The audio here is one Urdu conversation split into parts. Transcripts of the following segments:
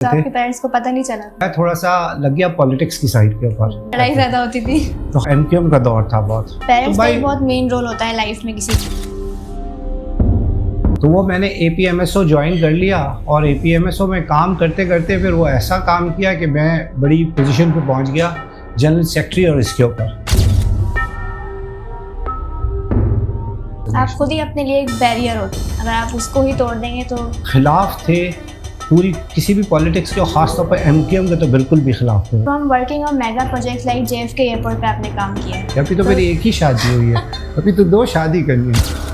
تو آپ کے پیرنٹس کو پتہ نہیں چلا؟ میں تھوڑا سا لگ گیا پالیٹکس کی سائڈ کے اوپر، لڑائی زیادہ ہوتی تھی تو ایم کیو ایم کا دور تھا بہت. پیرنٹس کا ایک بہت مین رول ہوتا ہے لائف میں کسی کی. تو وہ میں نے A P M S O join کر لیا، اور اے پی ایم ایس او میں کام کرتے کرتے پھر وہ ایسا کام کیا کہ میں بڑی پوزیشن پہ پہنچ گیا، جنرل سیکرٹری. اور اس کے اوپر آپ خود ہی اپنے لیے ایک بیریئر ہوتے ہیں، اگر آپ اس کو ہی توڑ دیں گے تو خلاف تھے پوری کسی بھی پالیٹکس کے، اور خاص طور پہ ایم کیو ایم کے تو بالکل بھی خلاف تھے. ہم working on mega projects like J F K airport پہ آپ نے کام کیا ہے. ابھی تو میری ایک ہی شادی ہوئی ہے، ابھی تو 2 شادی کرنی ہے.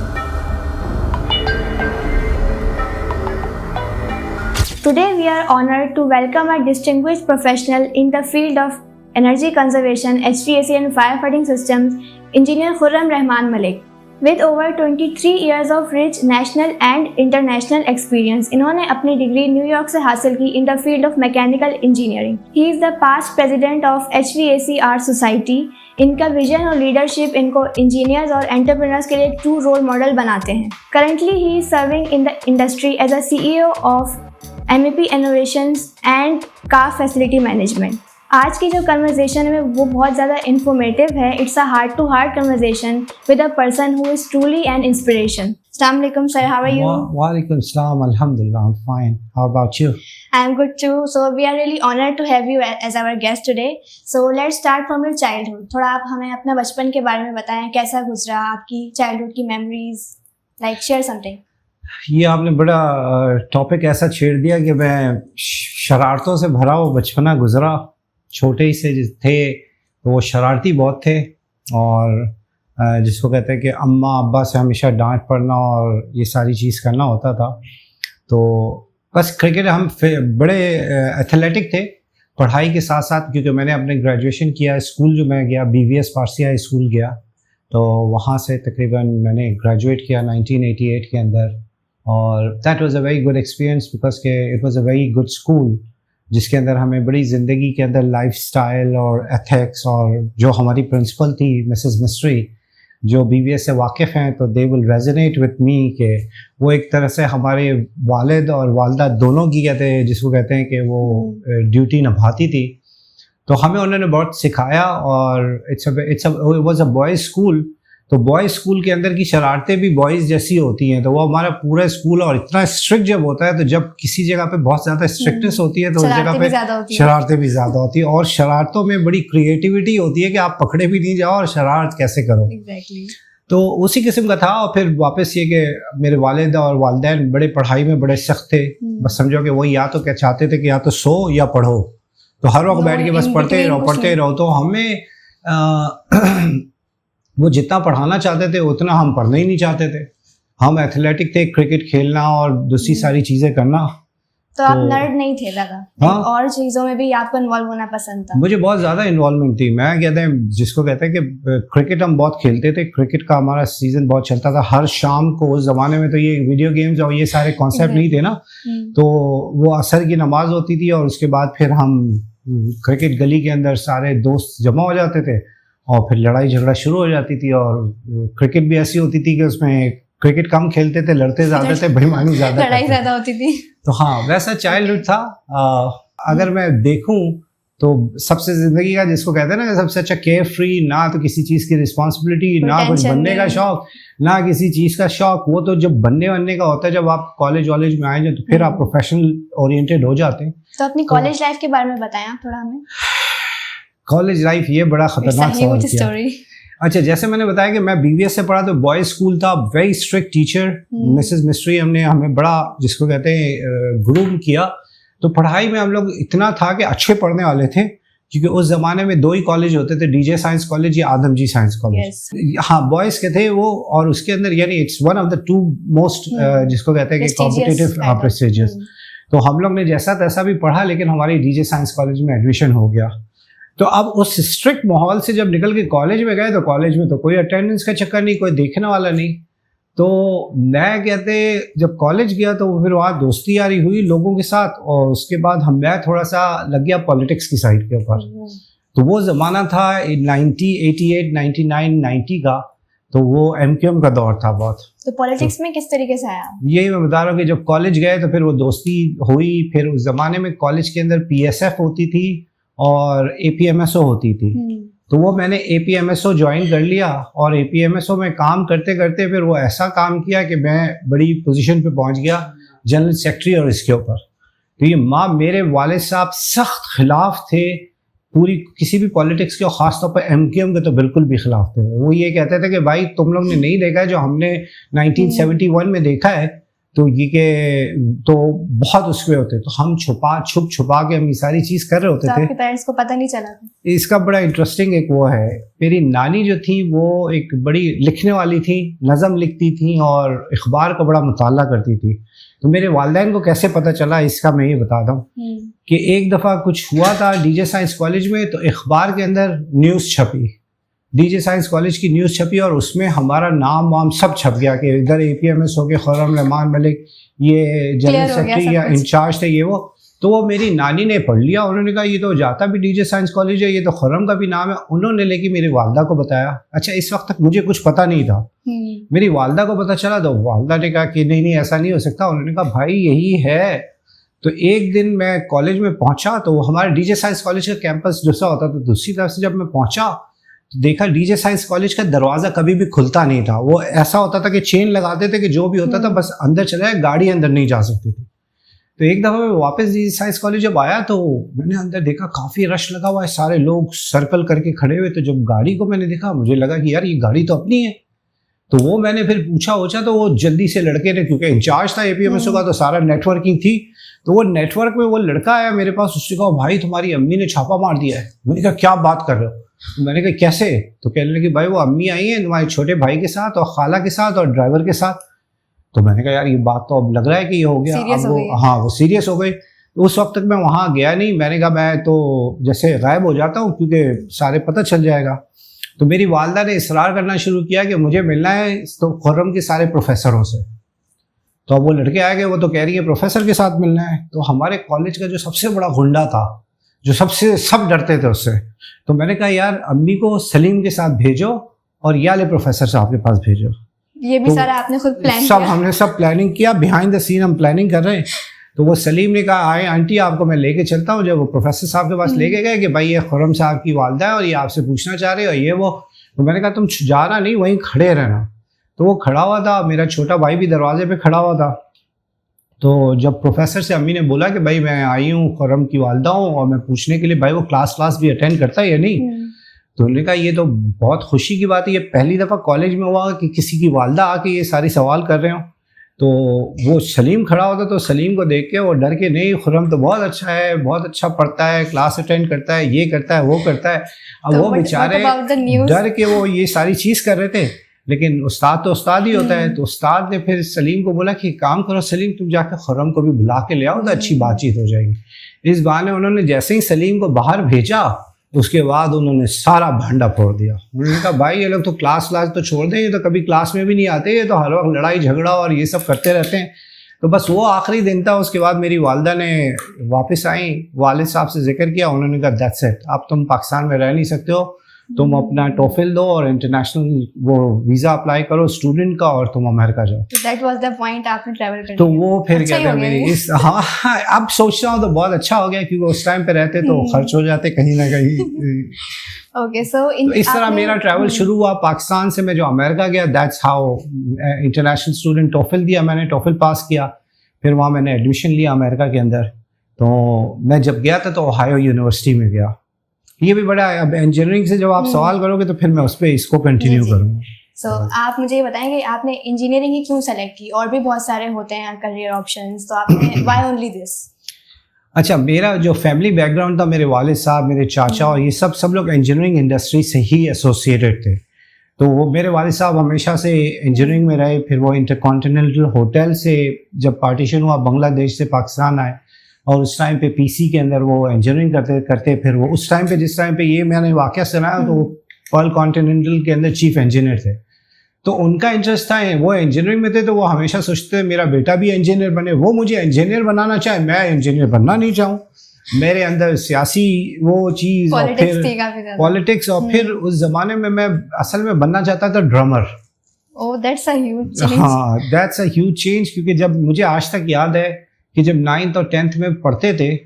Today we are honored to welcome a distinguished professional in the field of energy conservation, HVAC and firefighting systems, Engineer Khurram Rahman Malik. With over 23 years of rich national and international experience, انہوں نے اپنی ڈگری نیو یارک سے حاصل کی in the field of mechanical engineering. He is the past president of HVAC Art Society. ان کا ویژن اور لیڈرشپ ان کو انجینئرز اور انٹرپرینرز کے لیے ٹرو رول ماڈل بناتے ہیں. Currently he is serving in the industry as a CEO of MEP Innovations and car facility management. آج کی جو کنورزیشن ہے وہ بہت زیادہ انفارمیٹیو ہے. It's a heart to heart conversation with a person who is truly an inspiration. السلام علیکم سر، ہاؤ آر یو؟ وعلیکم السلام، الحمدللہ، I'm fine. How about you? I am good too. So we are really honored to have you as our guest today. So let's start from your childhood. تھوڑا آپ ہمیں اپنا بچپن کے بارے میں بتائیں، کیسا گزرا آپ کی چائلڈہڈ کی میموریز، like share something. یہ آپ نے بڑا ٹاپک ایسا چھیڑ دیا کہ میں شرارتوں سے بھرا ہوا بچپنا گزرا. چھوٹے ہی سے تھے تو وہ شرارتی بہت تھے، اور جس کو کہتے ہیں کہ اماں ابا سے ہمیشہ ڈانٹ پڑنا اور یہ ساری چیز کرنا ہوتا تھا. تو بس کرکٹ ہم بڑے ایتھلیٹک تھے پڑھائی کے ساتھ ساتھ، کیونکہ میں نے اپنے گریجویشن کیا اسکول جو میں گیا BVS فارسی ہائی اسکول گیا، تو وہاں سے تقریباً میں نے گریجویٹ کیا 1988 کے اندر. اور that was a very good experience because کہ it was a very good school جس کے اندر ہمیں بڑی زندگی کے اندر لائف اسٹائل اور ایتھکس، اور جو ہماری پرنسپل تھی مسز مسٹری جو BVS سے واقف ہیں تو دے ول ریزونیٹ وتھ می، کہ وہ ایک طرح سے ہمارے والد اور والدہ دونوں کی کہتے ہیں جس کو کہتے ہیں کہ وہ ڈیوٹی نبھاتی تھی. تو ہمیں انہوں نے بہت سکھایا. اور it was a boys school, تو بوائز اسکول کے اندر کی شرارتیں بھی بوائز جیسی ہوتی ہیں. تو وہ ہمارا پورا اسکول، اور اتنا اسٹرکٹ جب ہوتا ہے تو جب کسی جگہ پہ بہت زیادہ اسٹرکٹنس ہوتی ہے تو اس جگہ پہ شرارتیں بھی زیادہ ہوتی ہیں. اور شرارتوں میں بڑی کریٹیوٹی ہوتی ہے کہ آپ پکڑے بھی نہیں جاؤ اور شرارت کیسے کرو. تو اسی قسم کا تھا. اور پھر واپس یہ کہ میرے والد اور والدین بڑے پڑھائی میں بڑے سخت تھے. بس سمجھو کہ وہ یا تو کیا چاہتے تھے کہ یا تو سو یا پڑھو، تو ہر وقت بیٹھ کے بس پڑھتے رہو. تو ہمیں وہ جتنا پڑھانا چاہتے تھے اتنا ہم پڑھنا ہی نہیں چاہتے تھے. ہم ایتھلیٹک تھے، کرکٹ کھیلنا اور دوسری ساری چیزیں کرنا. تو آپ نرڈ نہیں تھے زیادہ، اور چیزوں میں بھی آپ کو انوالو ہونا پسند تھا؟ مجھے بہت زیادہ انوالومنٹ تھی. میں کہتے ہیں جس کو کہتے ہیں کہ کرکٹ ہم بہت کھیلتے تھے. کرکٹ کا ہمارا سیزن بہت چلتا تھا ہر شام کو. اس زمانے میں تو یہ ویڈیو گیمز اور یہ سارے کانسیپٹ نہیں تھے نا. تو وہ عصر کی نماز ہوتی تھی، اور اس کے بعد پھر ہم کرکٹ گلی کے اندر سارے دوست جمع ہو جاتے تھے، اور پھر لڑائی جھگڑا شروع ہو جاتی تھی. اور کرکٹ بھی ایسی ہوتی تھی کہ اس میں کرکٹ کم کھیلتے تھے، لڑتے زیادہ تھے، بےایمانی زیادہ، لڑائی زیادہ ہوتی تھی. تو ہاں ویسا چائلڈہڈ تھا. اگر میں دیکھوں تو سب سے زندگی کا جس کو کہتے ہیں نا سب سے اچھا کیئر فری، نہ تو کسی چیز کی رسپانسبلٹی، نہ کچھ بننے کا شوق، نہ کسی چیز کا شوق. وہ تو جب بننے کا ہوتا ہے جب آپ کالج والج میں آئیں جائیں تو پھر آپ پروفیشنل اورینٹیڈ ہو جاتے ہیں. تو اپنی کالج لائف کے بارے میں بتائیں آپ تھوڑا ہمیں. کالج لائف یہ بڑا خطرناک سوال کیا. اچھا، جیسے میں نے بتایا کہ میں BVS سے پڑھا تو بوائز اسکول تھا. Very strict teacher Mrs Mistry ہمیں بڑا جس کو کہتے ہیں گروم کیا. تو پڑھائی میں ہم لوگ اتنا تھا کہ اچھے پڑھنے والے تھے، کیونکہ اس زمانے میں 2 ہی کالج ہوتے تھے، DJ سائنس کالج یا آدم جی سائنس کالج. ہاں بوائز کے تھے وہ، اور اس کے اندر یعنی it's one of the 2 most جس کو کہتے ہیں کہ کمپٹیٹیو پریسٹیجیس. تو ہم لوگ نے جیسا تیسا بھی پڑھا، لیکن ہماری DJ سائنس کالج میں ایڈمیشن ہو گیا. تو اب اس اسٹرکٹ ماحول سے جب نکل کے کالج میں گئے تو کالج میں تو کوئی اٹینڈنس کا چکر نہیں، کوئی دیکھنے والا نہیں. تو میں کہتے جب کالج گیا تو پھر وہاں دوستی یاری ہوئی لوگوں کے ساتھ، اور اس کے بعد میں تھوڑا سا لگ گیا پالیٹکس کی سائڈ کے اوپر. تو وہ زمانہ تھا 1988 99 90 کا. تو وہ MQM کا دور تھا بہت. تو پالیٹکس میں کس طریقے سے آیا؟ یہی میں بتا رہا ہوں کہ جب کالج گئے تو پھر وہ دوستی ہوئی. پھر اس زمانے میں کالج کے اندر PSF ہوتی تھی اور APMSO ہوتی تھی. تو وہ میں نے APMSO جوائن کر لیا اور APMSO میں کام کرتے کرتے پھر وہ ایسا کام کیا کہ میں بڑی پوزیشن پہ پہنچ گیا, جنرل سیکرٹری. اور اس کے اوپر تو یہ میرے والد صاحب سخت خلاف تھے پوری کسی بھی پالیٹکس کے, اور خاص طور پر MQM کے تو بالکل بھی خلاف تھے. وہ یہ کہتے تھے کہ بھائی تم لوگ نے نہیں دیکھا ہے جو ہم نے 1971 میں دیکھا ہے, تو یہ کہ تو بہت اس میں ہوتے, تو ہم چھپا کے ہم یہ ساری چیز کر رہے ہوتے تھے. آپ کے پیرنٹس کو پتہ نہیں چلا تھا؟ اس کا بڑا انٹرسٹنگ ایک وہ ہے, میری نانی جو تھی وہ ایک بڑی لکھنے والی تھی, نظم لکھتی تھی اور اخبار کا بڑا مطالعہ کرتی تھی. تو میرے والدین کو کیسے پتہ چلا اس کا میں یہ بتاتا ہوں کہ ایک دفعہ کچھ ہوا تھا DJ سائنس کالج میں, تو اخبار کے اندر نیوز چھپی, DJ سائنس کالج کی نیوز چھپی, اور اس میں ہمارا نام وام سب چھپ گیا کہ ادھر APMSO کے خرم رحمان ملک یہ جنرل سیکرٹری یا انچارج تھے یہ وہ. تو وہ میری نانی نے پڑھ لیا, انہوں نے کہا یہ تو جاتا بھی DJ سائنس کالج ہے, یہ تو خرم کا بھی نام ہے. انہوں نے لے کے میری والدہ کو بتایا. اچھا اس وقت تک مجھے کچھ پتہ نہیں تھا, میری والدہ کو پتہ چلا تو والدہ نے کہا کہ نہیں ایسا نہیں ہو سکتا. انہوں نے کہا بھائی یہی ہے. تو ایک دن میں کالج میں پہنچا تو ہمارے DJ سائنس کالج کا کیمپس دوسرا ہوتا, تو دوسری طرف سے جب میں پہنچا تو دیکھا DJ سائنس کالج کا دروازہ کبھی بھی کھلتا نہیں تھا. وہ ایسا ہوتا تھا کہ چین لگاتے تھے کہ جو بھی ہوتا تھا بس اندر چلا جائے, گاڑی اندر نہیں جا سکتی تھی. تو ایک دفعہ میں واپس DJ سائنس کالج جب آیا تو میں نے اندر دیکھا کافی رش لگا ہوا ہے, سارے لوگ سرکل کر کے کھڑے ہوئے. تو جب گاڑی کو میں نے دیکھا مجھے لگا کہ یار یہ گاڑی تو اپنی ہے. تو وہ میں نے پھر پوچھا تو وہ جلدی سے لڑکے نے, کیونکہ انچارج تھا APMSO کا, تو سارا نیٹ ورکنگ تھی, تو وہ نیٹ ورک میں وہ لڑکا آیا میرے پاس. اس نے کہا بھائی تمہاری امی نے چھاپا مار دیا ہے. میں نے کہا کیا بات کر رہے ہو؟ میں نے کہا کیسے؟ تو کہنے لگے بھائی وہ امی آئی ہیں تمہارے چھوٹے بھائی کے ساتھ اور خالہ کے ساتھ اور ڈرائیور کے ساتھ. تو میں نے کہا یار یہ بات تو اب لگ رہا ہے کہ یہ ہو گیا. اب وہ سیریس ہو گئی. اس وقت تک میں وہاں گیا نہیں. میں نے کہا میں تو جیسے غائب ہو جاتا ہوں کیونکہ سارے پتہ چل جائے گا. تو میری والدہ نے اصرار کرنا شروع کیا کہ مجھے ملنا ہے تو خرم کے سارے پروفیسروں سے. تو اب وہ لڑکے آئے گئے, وہ تو کہہ رہی ہے پروفیسر کے ساتھ ملنا ہے. تو ہمارے کالج کا جو سب سے بڑا غنڈہ تھا, جو سب ڈرتے تھے اس سے, تو میں نے کہا یار امی کو سلیم کے ساتھ بھیجو اور یہ والے پروفیسر صاحب کے پاس بھیجو. یہ بھی سارا آپ نے خود پلان کیا؟ سب ہم نے سب پلاننگ کیا, بیہائنڈ دا سین ہم پلاننگ کر رہے ہیں. تو وہ سلیم نے کہا آئے آنٹی آپ کو میں لے کے چلتا ہوں. جب وہ پروفیسر صاحب کے پاس لے کے گئے کہ بھائی یہ خرم صاحب کی والدہ ہے اور یہ آپ سے پوچھنا چاہ رہے ہو یہ وہ. تو میں نے کہا تم جانا نہیں, وہیں کھڑے رہنا. تو وہ کھڑا ہوا تھا, میرا چھوٹا بھائی بھی دروازے پہ کھڑا ہوا تھا. تو جب پروفیسر سے امی نے بولا کہ بھائی میں آئی ہوں خرم کی والدہ ہوں اور میں پوچھنے کے لیے بھائی وہ کلاس بھی اٹینڈ کرتا ہے یا نہیں, تو انہوں نے کہا یہ تو بہت خوشی کی بات ہے, یہ پہلی دفعہ کالج میں ہوا کہ کسی کی والدہ آ کے یہ ساری سوال کر رہے ہوں. تو وہ سلیم کھڑا ہوتا, تو سلیم کو دیکھ کے وہ ڈر کے نہیں خرم تو بہت اچھا ہے, بہت اچھا پڑھتا ہے, کلاس اٹینڈ کرتا ہے, یہ کرتا ہے وہ کرتا ہے. اب وہ بیچارے ڈر کے وہ یہ ساری چیز کر رہے تھے, لیکن استاد تو استاد ہی ہوتا ہے. تو استاد نے پھر سلیم کو بولا کہ کام کرو سلیم تم جا کے خرم کو بھی بلا کے لے آؤ تو اچھی بات چیت ہو جائے گی. اس بہانے انہوں نے جیسے ہی سلیم کو باہر بھیجا اس کے بعد انہوں نے سارا بھانڈا پھوڑ دیا. انہوں نے کہا بھائی یہ لوگ تو کلاس تو چھوڑ دیں, یہ تو کبھی کلاس میں بھی نہیں آتے, یہ تو ہر وقت لڑائی جھگڑا اور یہ سب کرتے رہتے ہیں. تو بس وہ آخری دن تھا. اس کے بعد میری والدہ نے واپس آئیں, والد صاحب سے ذکر کیا, انہوں نے کہا دیٹس اٹ, اب تم پاکستان میں رہ نہیں سکتے ہو, تم اپنا ٹوفل دو اور انٹرنیشنل وہ ویزا اپلائی کرو اسٹوڈنٹ کا اور تم امریکہ جاؤ. دیٹ واز دا پوائنٹ آپ نے ٹریول کرنا. تو وہ پھر کہتے ہیں میری اس ہاں اب سوچتا ہوں تو بہت اچھا ہو گیا کیونکہ اس ٹائم پہ رہتے تو خرچ ہو جاتے کہیں نہ کہیں. اوکے سو اس طرح میرا ٹریول شروع ہوا پاکستان سے. میں جو امریکہ گیا دیٹس ہاؤ انٹرنیشنل اسٹوڈنٹ ٹوفل دیا, میں نے ٹوفل پاس کیا, پھر وہاں میں نے ایڈمیشن لیا امریکہ کے اندر. تو میں جب گیا تھا تو اوہایو یونیورسٹی میں گیا. یہ بھی بڑا ہے, اب انجینئرنگ سے جب آپ سوال کرو گے تو پھر میں اس پہ اس کو کنٹینیو کروں گا. سو آپ مجھے یہ بتائیں کہ آپ نے انجینئرنگ ہی کیوں سلیکٹ کی؟ اور بھی بہت سارے ہوتے ہیں کریئر آپشنز, تو آپ نے وائی اونلی دس؟ اچھا میرا جو فیملی بیک گراؤنڈ تھا, میرے والد صاحب, میرے چاچا اور یہ سب لوگ انجینئرنگ انڈسٹری سے ہی ایسوسیٹیڈ تھے. تو وہ میرے والد صاحب ہمیشہ سے انجینئرنگ میں رہے. پھر وہ انٹر کانٹیننٹل ہوٹل سے جب پارٹیشن ہوا بنگلہ دیش سے پاکستان آئے, اور اس ٹائم پہ PC کے اندر وہ انجینئرنگ کرتے. پھر وہ اس ٹائم پہ جس ٹائم پہ یہ میں نے واقعہ سنایا تو وہ پرل کانٹیننٹل کے اندر چیف انجینئر تھے. تو ان کا انٹرسٹ تھا, وہ انجینئرنگ میں تھے, تو وہ ہمیشہ سوچتے میرا بیٹا بھی انجینئر بنے. وہ مجھے انجینئر بنانا چاہے, میں انجینئر بننا نہیں چاہوں. میرے اندر سیاسی وہ چیز اور پھر پالیٹکس, اور پھر اس زمانے میں اصل میں بننا چاہتا تھا ڈرامر. Oh, that's a huge change. ہاں دیٹس اے ہیوج چینج. کیونکہ جب مجھے آج تک یاد ہے کہ جب 9th اور 10th میں پڑھتے تھے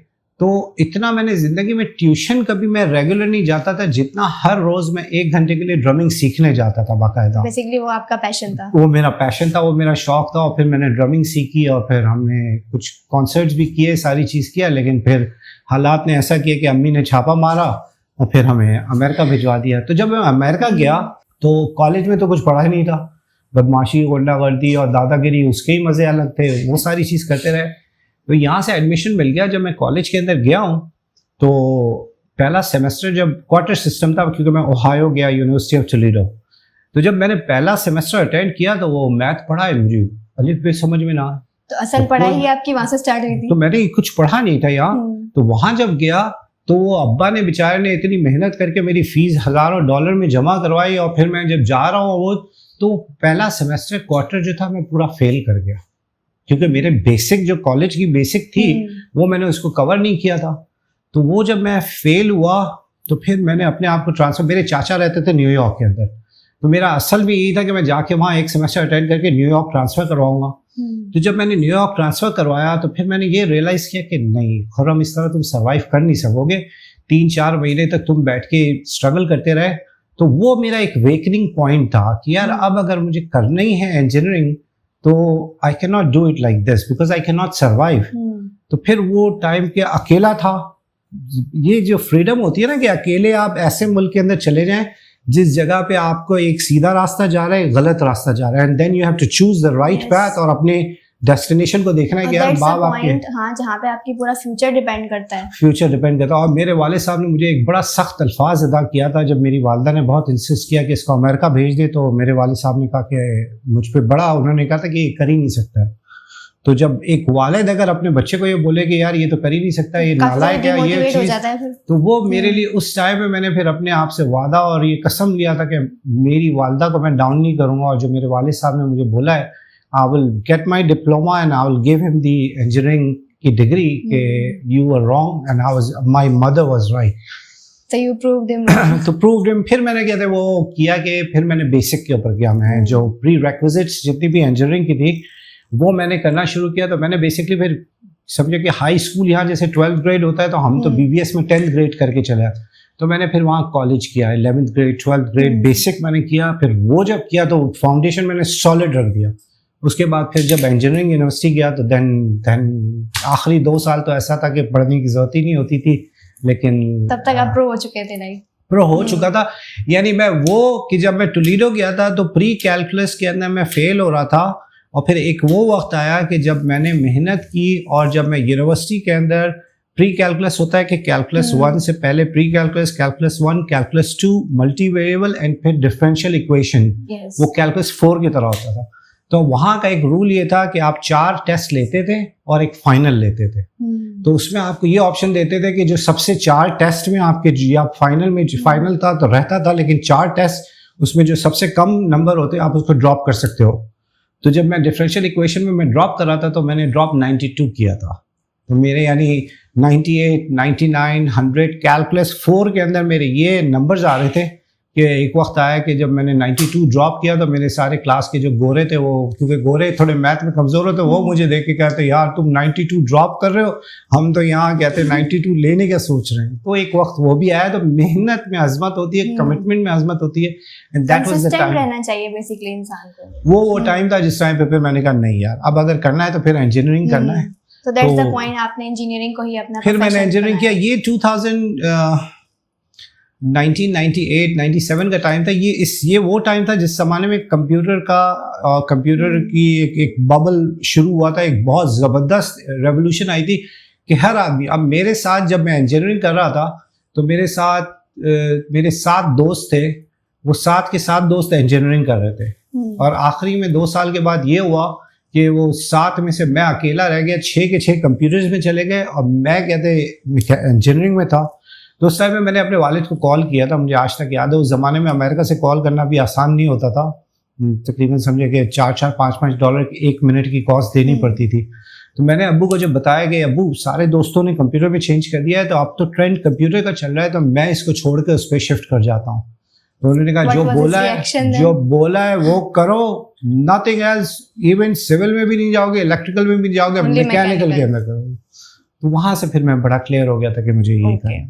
تو اتنا میں نے زندگی میں ٹیوشن کبھی میں ریگولر نہیں جاتا تھا جتنا ہر روز میں 1 گھنٹے کے لیے ڈرمنگ سیکھنے جاتا تھا باقاعدہ. بیسیکلی وہ آپ کا پیشن تھا. وہ میرا پیشن تھا, وہ میرا شوق تھا. اور پھر میں نے ڈرمنگ سیکھی اور پھر ہم نے کچھ کانسرٹس بھی کیے, ساری چیز کیا. لیکن پھر حالات نے ایسا کیا کہ امی نے چھاپا مارا اور پھر ہمیں امریکہ بھجوا دیا. تو جب میں امریکہ گیا تو کالج میں تو کچھ پڑھا ہی نہیں تھا. بدماشی, غنڈہ گردی اور دادا گیری اس کے ہی مزے الگ تھے, وہ ساری چیز کرتے رہے. تو یہاں سے ایڈمیشن مل گیا. جب میں کالج کے اندر گیا ہوں تو پہلا سیمسٹر جب کوارٹر سسٹم تھا, کیونکہ میں اوہایو گیا, یونیورسٹی آف ٹولیڈو. تو جب میں نے پہلا سیمسٹر اٹینڈ کیا تو وہ میتھ پڑھا ہے مجھے الف بے سمجھ میں نہ آیا. تو اصل پڑھائی آپ کی وہاں سے اسٹارٹ ہوئی تھی. تو میں نے کچھ پڑھا نہیں تھا یہاں. تو وہاں جب گیا تو وہ ابا نے بیچارے نے اتنی محنت کر کے میری فیس $1000 میں جمع کروائی. اور پھر میں جب جا رہا ہوں وہ تو پہلا سیمسٹر کوارٹر جو تھا میں پورا فیل کر گیا, کیونکہ میرے بیسک جو کالج کی بیسک تھی وہ میں نے اس کو کور نہیں کیا تھا. تو وہ جب میں فیل ہوا تو پھر میں نے اپنے آپ کو ٹرانسفر, میرے چاچا رہتے تھے نیو یارک کے اندر, تو میرا اصل بھی یہی تھا کہ میں جا کے وہاں 1 سیمسٹر اٹینڈ کر کے نیو یارک ٹرانسفر کرواؤں گا. تو جب میں نے نیو یارک ٹرانسفر کروایا تو پھر میں نے یہ ریئلائز کیا کہ نہیں خرم, اس طرح تم سروائیو کر نہیں سکو گے. 3-4 مہینے تک تم بیٹھ کے اسٹرگل کرتے رہے. تو وہ میرا ایک ویکننگ پوائنٹ تھا کہ یار اب اگر مجھے کرنا ہی ہے انجینئرنگ تو I can not do it like this because I can not survive. تو پھر وہ ٹائم کہ اکیلا تھا. یہ جو فریڈم ہوتی ہے نا کہ اکیلے آپ ایسے ملک کے اندر چلے جائیں جس جگہ پہ آپ کو ایک سیدھا راستہ جا رہا ہے, ایک غلط راستہ جا رہا ہے, and then you have to choose the right path, اور اپنے ڈیسٹینیشن کو دیکھنا ہے کہ یار باپ آپ کے, ہاں جہاں پہ آپ کی پورا فیوچر ڈیپینڈ کرتا ہے. فیوچر ڈیپینڈ کرتا ہے. اور میرے والد صاحب نے مجھے ایک بڑا سخت الفاظ ادا کیا تھا جب میری والدہ نے بہت انسسٹ کیا کہ اس کو امریکہ بھیج دے. تو میرے والد صاحب نے کہا کہ مجھ پہ بڑا انہوں نے کہا تھا کہ یہ کر ہی نہیں سکتا. تو جب ایک والد اگر اپنے بچے کو یہ بولے کہ یار یہ تو کر ہی نہیں سکتا, یہ نالائق ہے, یہ چیز, تو وہ میرے لیے اس ٹائم میں میں نے پھر اپنے آپ سے وعدہ اور یہ قسم لیا تھا کہ میری والدہ کو میں ڈاؤن نہیں کروں گا. اور جو میرے والد صاحب نے مجھے بولا ہے I will get my diploma and I will give him the engineering کی degree کہ you were wrong and my mother was right. So you proved him. تو proved him. پھر میں نے کیا تھا وہ کیا کہ پھر میں نے بیسک کے اوپر کیا. میں جو پری ریکوزٹس جتنی بھی انجینئرنگ کی تھی وہ میں نے کرنا شروع کیا. تو میں نے بیسکلی پھر سمجھا کہ ہائی اسکول یہاں جیسے 12th گریڈ ہوتا ہے تو ہم تو BBS میں 10th گریڈ کر کے چلے. تو میں نے پھر وہاں کالج کیا 11th grade 12th grade basic میں نے کیا. پھر وہ جب کیا تو فاؤنڈیشن میں نے سالڈ رکھ دیا. اس کے بعد پھر جب انجینئرنگ یونیورسٹی گیا تو دین آخری 2 سال تو ایسا تھا کہ پڑھنے کی ضرورت ہی نہیں ہوتی تھی. لیکن تب تک آپ پرو ہو چکے تھے. نہیں پرو ہو چکا تھا. یعنی میں وہ کہ جب میں ٹولیڈو گیا تھا تو پری کیلکولس کے اندر میں فیل ہو رہا تھا. اور پھر ایک وہ وقت آیا کہ جب میں نے محنت کی اور جب میں یونیورسٹی کے اندر پری کیلکولس ہوتا ہے کہ کیلکولس 1 سے پہلے pre calculus, calculus 1, calculus 2, multi variable and پھر ڈفرینشیل ایکویشن, وہ کیلکولس 4 کی طرح ہوتا تھا. تو وہاں کا ایک رول یہ تھا کہ آپ 4 ٹیسٹ لیتے تھے اور ایک فائنل لیتے تھے. تو اس میں آپ کو یہ آپشن دیتے تھے کہ جو سب سے 4 ٹیسٹ میں آپ کے یا فائنل میں فائنل تھا تو رہتا تھا, لیکن 4 ٹیسٹ اس میں جو سب سے کم نمبر ہوتے آپ اس کو ڈراپ کر سکتے ہو. تو جب میں ڈفرینشیل ایکویشن میں ڈراپ کر رہا تھا تو میں نے ڈراپ 92 کیا تھا. تو میرے یعنی 98, 99, 100 کیلکولس 4 کے اندر میرے یہ نمبرز آ رہے تھے کہ ایک وقت آیا کہ جب میں نے 92 ڈراپ کیا تو میرے سارے کلاس کے جو گورے تھے وہ, کیونکہ گورے تھوڑے میتھ میں کمزور ہوتے, وہ مجھے دیکھ کے کہتے یار تم 92 ڈراپ کر رہے ہو, ہم تو یہاں کہتے 92 لینے کا سوچ رہے ہیں. تو ایک وقت وہ بھی آیا. تو محنت میں عظمت ہوتی ہے, کمٹمنٹ میں عظمت ہوتی ہے. رہنا چاہیے بیسیکلی انسان کو. وہ ٹائم تھا جس ٹائم پہ پھر میں نے کہا نہیں یار اب اگر کرنا ہے تو پھر انجینئرنگ کرنا ہے. So that's the point, آپ نے انجینئرنگ کو ہی اپنا پھر میں نے انجینئرنگ کیا. یہ 1998-97 کا ٹائم تھا. یہ وہ ٹائم تھا جس زمانے میں کمپیوٹر کی ایک ببل شروع ہوا تھا. ایک بہت زبردست ریولیوشن آئی تھی کہ ہر آدمی, اب میرے ساتھ جب میں انجینئرنگ کر رہا تھا تو میرے ساتھ میرے 7 دوست تھے, وہ 7 کے 7 دوست انجینئرنگ کر رہے تھے. اور آخری میں 2 سال کے بعد یہ ہوا کہ وہ 7 میں سے میں اکیلا رہ گیا, 6 کے 6 کمپیوٹرز میں چلے گئے اور میں کہتے انجینئرنگ میں تھا. تو اس ٹائم میں نے اپنے والد کو کال کیا تھا, مجھے آج تک یاد ہے. اس زمانے میں امریکہ سے کال کرنا بھی آسان نہیں ہوتا تھا, تقریباً سمجھے کہ $4-5 کی 1 منٹ کی کاسٹ دینی پڑتی تھی. تو میں نے ابو کو جب بتایا کہ ابو سارے دوستوں نے کمپیوٹر میں چینج کر دیا ہے تو اب تو ٹرینڈ کمپیوٹر کا چل رہا ہے, تو میں اس کو چھوڑ کے اس پہ شفٹ کر جاتا ہوں. تو انہوں نے کہا جو بولا ہے وہ کرو, nothing else, ایون سول میں بھی نہیں جاؤ گے, الیکٹریکل میں بھی نہیں جاؤ گے, میکینیکل کے اندر کرو. تو وہاں سے پھر میں بڑا کلیئر ہو گیا تھا کہ مجھے یہی کرنا ہے.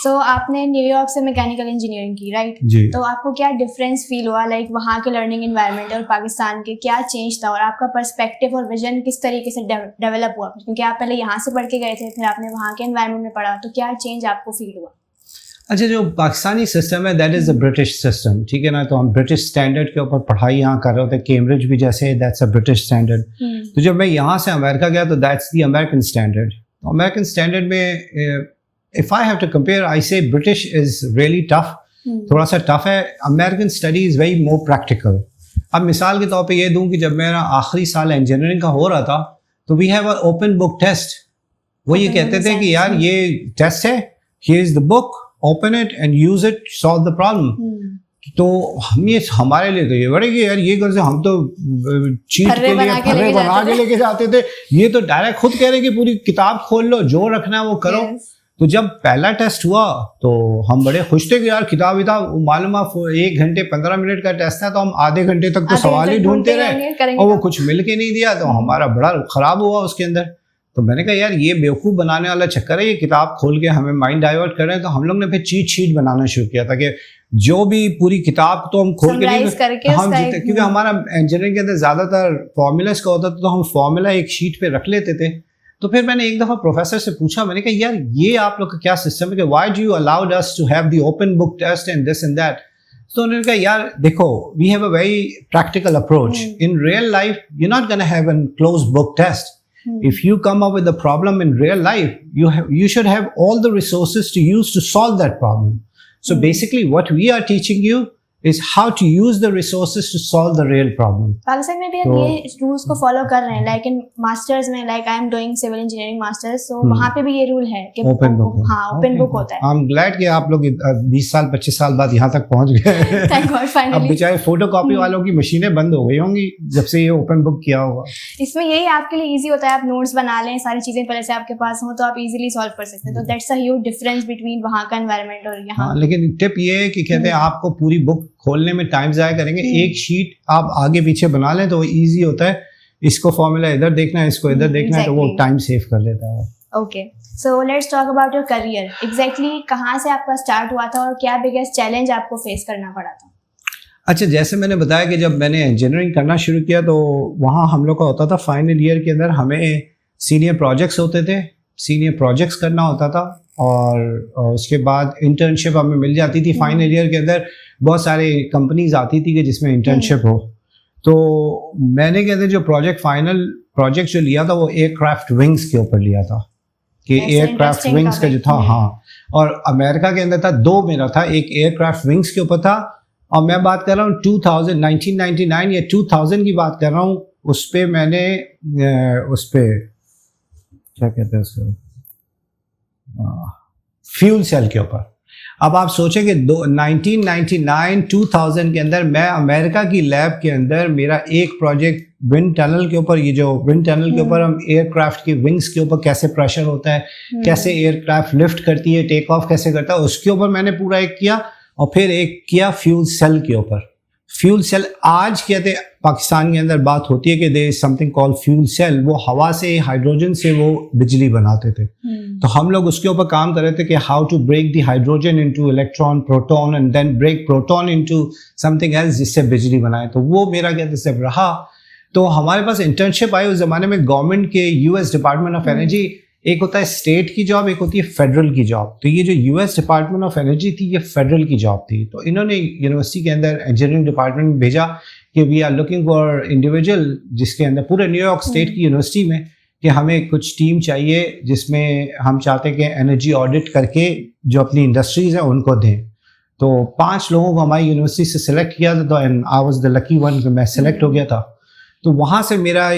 سو آپ نے نیو یارک سے میکینیکل انجینئرنگ کی, رائٹ؟ جی. تو آپ کو کیا ڈفرینس فیل ہوا, لائک وہاں کے لرننگ انوائرمنٹ اور پاکستان کے کیا چینج تھا, اور آپ کا پرسپیکٹیو اور ویژن کس طریقے سے ڈیولپ ہوا؟ کیونکہ آپ پہلے یہاں سے پڑھ کے گئے تھے, پھر آپ نے وہاں کے انوائرمنٹ میں پڑھا, تو کیا چینج آپ کو فیل ہوا؟ اچھا, جو پاکستانی سسٹم ہے that is a British system, ٹھیک ہے نا. تو ہم برٹش اسٹینڈرڈ کے اوپر پڑھائی یہاں کر رہے ہوتے ہیں, کیمبرج بھی جیسے دیٹس اے برٹش اسٹینڈرڈ. تو جب میں یہاں سے امریکہ گیا تو دیٹس دی امیرکن اسٹینڈرڈ. تو امیرکن اسٹینڈرڈ میں if I have to compare, I say British is really tough, تھوڑا سا ٹف ہے. American study is very more practical. اب مثال کے طور پہ یہ دوں کہ جب میرا آخری سال انجینئرنگ کا ہو رہا تھا تو we have a open book test. وہ یہ کہتے تھے کہ یار یہ ٹیسٹ ہے, here is the book, open it and use it, solve the problem. تو ہم یہ ہمارے لیے تو یہ بڑے کہ یار یہ کر سے ہم تو چیٹ کے لیے پھرے بنا کے لے کے جاتے تھے, یہ تو ڈائریکٹ خود کہہ رہے ہیں کہ پوری کتاب کھول لو, جو رکھنا ہے وہ کرو. تو جب پہلا ٹیسٹ ہوا تو ہم بڑے خوش تھے کہ یار کتاب معلوم آپ 1 گھنٹے 15 منٹ کا ٹیسٹ تھا, تو ہم آدھے گھنٹے تک تو سوال ہی ڈھونڈتے رہے اور وہ کچھ مل کے نہیں دیا, تو ہمارا بڑا خراب ہوا اس کے اندر. تو میں نے کہا یار یہ بیوقوف بنانے والا چکر ہے, یہ کتاب کھول کے ہمیں مائنڈ ڈائیورٹ کر رہے ہیں. تو ہم لوگ نے پھر چیٹ شیٹ بنانا شروع کیا تھا کہ جو بھی پوری کتاب تو ہم کھول کے نہیں, ہم کیونکہ ہمارا انجینئرنگ کے اندر زیادہ تر فارمولاز کا ہوتا تھا, تو ہم فارمولا ایک شیٹ پہ رکھ لیتے تھے. تو پھر میں نے ایک دفعہ پروفیسر سے پوچھا, میں نے کہا یار یہ آپ لوگ کا کیا سسٹم ہے کہ why do you allowed us to have the open book test and this and that. تو انہوں نے کہا یار دیکھو we have a very practical approach. In real life you not gonna have an close book test. If you come up with a problem in real life, you should have all the resources to use to solve that problem. So basically what we are teaching you is how to use the resources to solve the real problem. Pakistan میں بھی ہم یہ رولس کو فالو کر رہے ہیں, لائک ان ماسٹرز میں, like I am doing civil engineering masters, so وہاں پہ بھی یہ رول ہے کہ اوپن بک, ہاں اوپن بک ہوتا ہے. I'm glad کہ آپ لوگ 20 سال 25 سال بعد یہاں تک پہنچ گئے. Thank God, finally. اب بیچارے فوٹو کاپی والوں کی مشینیں بند ہو گئی ہوں گی جب سے یہ اوپن بک کیا ہوگا. اس میں یہی آپ کے لیے ایزی ہوتا ہے, آپ نوٹس بنا لیں, ساری چیزیں پہلے سے آپ کے پاس ہوں تو آپ ایزیلی سالو کر سکتے ہیں. تو that's a huge difference between وہاں کا انوائرمنٹ اور یہاں. لیکن ٹپ یہ ہے کہ کہتے ہیں آپ کو پوری بک کھولنے میں ٹائم ضائع کریں گے, ایک شیٹ آپ آگے پیچھے بنا لیں تو وہ ایزی ہوتا ہے. اس کو فارمولا ادھر دیکھنا ہے, اس کو ادھر دیکھنا ہے, تو وہ ٹائم سیو کر لیتا ہے وہ. Okay, so let's talk about your career. Exactly کہاں سے آپ کا اسٹارٹ ہوا تھا اور کیا بگیسٹ چیلنج آپ کو فیس کرنا پڑا تھا؟ اچھا, جیسے میں نے بتایا کہ جب میں نے انجینئرنگ کرنا شروع کیا تو وہاں ہم لوگ کا ہوتا تھا فائنل ایئر کے اندر ہمیں سینئر پروجیکٹس ہوتے تھے, سینئر پروجیکٹس کرنا ہوتا تھا, اور اس کے بعد انٹرنشپ ہمیں مل جاتی تھی. فائنل ایئر کے اندر بہت سارے کمپنیز آتی تھی کہ جس میں انٹرنشپ ہو. تو میں نے کہتے جو فائنل پروجیکٹ جو لیا تھا وہ ایئر کرافٹ ونگس کے اوپر لیا تھا, کہ ایئر کرافٹ ونگس کا جو تھا, ہاں, اور امریکہ کے اندر تھا 2 میرا تھا, ایک ایئر کرافٹ ونگس کے اوپر تھا, اور میں بات کر رہا ہوں 1999 یا 2000 کی بات کر رہا ہوں. اس پہ میں نے اس پہ کیا کہتے ہیں اس کو, فیول سیل کے اوپر. اب آپ سوچیں کہ 1999-2000 کے اندر میں امریکہ کی لیب کے اندر میرا ایک پروجیکٹ ونڈ ٹنل کے اوپر, یہ جو ونڈ ٹنل کے اوپر ہم ایئر کرافٹ کی ونگس کے اوپر کیسے پریشر ہوتا ہے, کیسے ایئر کرافٹ لفٹ کرتی ہے, ٹیک آف کیسے کرتا ہے, اس کے اوپر میں نے پورا ایک کیا. اور پھر ایک کیا فیول سیل کے اوپر. فیول سیل آج کہتے پاکستان کے اندر بات ہوتی ہے کہ دیر از سم تھنگ کال فیول سیل, وہ ہوا سے ہائیڈروجن سے وہ بجلی بناتے تھے. تو ہم لوگ اس کے اوپر کام کر رہے تھے کہ how to break the hydrogen into electron proton and then break proton into something else جس سے بجلی بنائے. تو وہ میرا کہتے سب رہا. تو ہمارے پاس انٹرنشپ آئی اس زمانے میں گورنمنٹ کے US ڈپارٹمنٹ آف انرجی, ایک ہوتا ہے اسٹیٹ کی جاب, ایک ہوتی ہے فیڈرل کی جاب. تو یہ جو US ڈپارٹمنٹ آف انرجی تھی یہ فیڈرل کی جاب تھی. تو انہوں نے یونیورسٹی کے اندر انجینئرنگ ڈپارٹمنٹ میں بھیجا کہ we are looking for individual, جس کے اندر پورے نیو یارک اسٹیٹ کی یونیورسٹی میں کہ ہمیں کچھ ٹیم چاہیے جس میں ہم چاہتے ہیں کہ انرجی آڈٹ کر کے جو اپنی انڈسٹریز ہیں ان کو دیں. تو 5 لوگوں کو ہماری یونیورسٹی سے سلیکٹ کیا تھا, and I was the lucky one کہ میں سلیکٹ ہو گیا تھا. تو وہاں سے میرا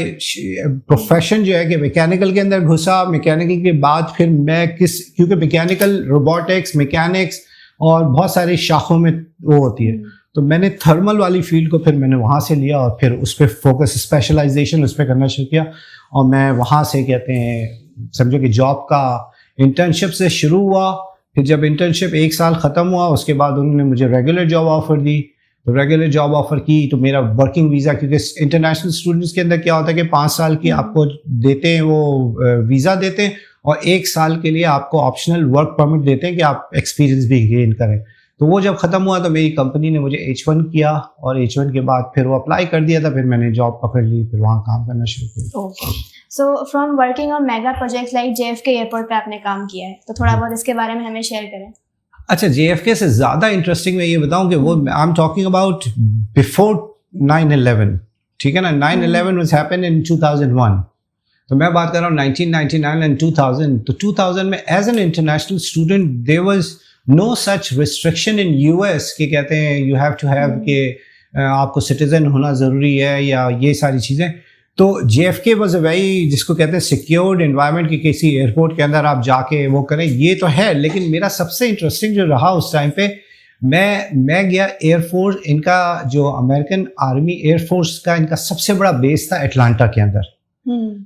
پروفیشن جو ہے کہ میکینیکل کے اندر گھسا. میکینیکل کے بعد پھر میں کیونکہ میکینیکل روبوٹکس, میکینکس اور بہت ساری شاخوں میں وہ ہوتی ہے, تو میں نے تھرمل والی فیلڈ کو پھر میں نے وہاں سے لیا اور پھر اس پہ فوکس, اسپیشلائزیشن اس پہ کرنا شروع کیا. اور میں وہاں سے کہتے ہیں سمجھو کہ جاب کا انٹرنشپ سے شروع ہوا, پھر جب انٹرنشپ 1 سال ختم ہوا اس کے بعد انہوں نے مجھے ریگولر جاب آفر دی. تو ریگولر جاب آفر کی تو میرا ورکنگ ویزا, کیونکہ انٹرنیشنل اسٹوڈنٹس کے اندر کیا ہوتا ہے کہ 5 سال کی آپ کو دیتے ہیں, وہ ویزا دیتے ہیں, اور 1 سال کے لیے آپ کو آپشنل ورک پرمٹ دیتے ہیں کہ آپ ایکسپیرینس بھی گین کریں. تو وہ جب ختم ہوا تو میری کمپنی نے مجھے H1 کیا, اور H1 کے بعد پھر وہ اپلائی کر دیا تھا, پھر میں نے جاب پکڑ لی, پھر وہاں کام کرنا شروع کیا. Okay, so from working on mega project like JFK airport پہ آپ نے کام کیا ہے, تو تھوڑا بہت اس کے بارے میں ہمیں شیئر کریں. اچھا, JFK سے زیادہ انٹرسٹنگ میں یہ بتاؤں کہ وہ I am talking about before 9/11, ٹھیک ہے نا. 9/11 واز ہیپن ان 2001, تو میں بات کر رہا ہوں 1999 اینڈ 2000. تو 2000 میں as an international student there was no such restriction in US کہ کہتے ہیں یو ہیو ٹو ہیو کہ آپ کو سٹیزن ہونا ضروری ہے یا یہ ساری چیزیں. تو JFK واز اے ویری, جس کو کہتے ہیں سیکیورڈ انوائرمنٹ, کہ کسی ایئرپورٹ کے اندر آپ جا کے وہ کریں, یہ تو ہے. لیکن میرا سب سے انٹرسٹنگ جو رہا اس ٹائم پہ, میں گیا ایئر فورس, ان کا جو امریکن آرمی ایئر فورس کا ان کا سب سے بڑا بیس تھا اٹلانٹا کے اندر.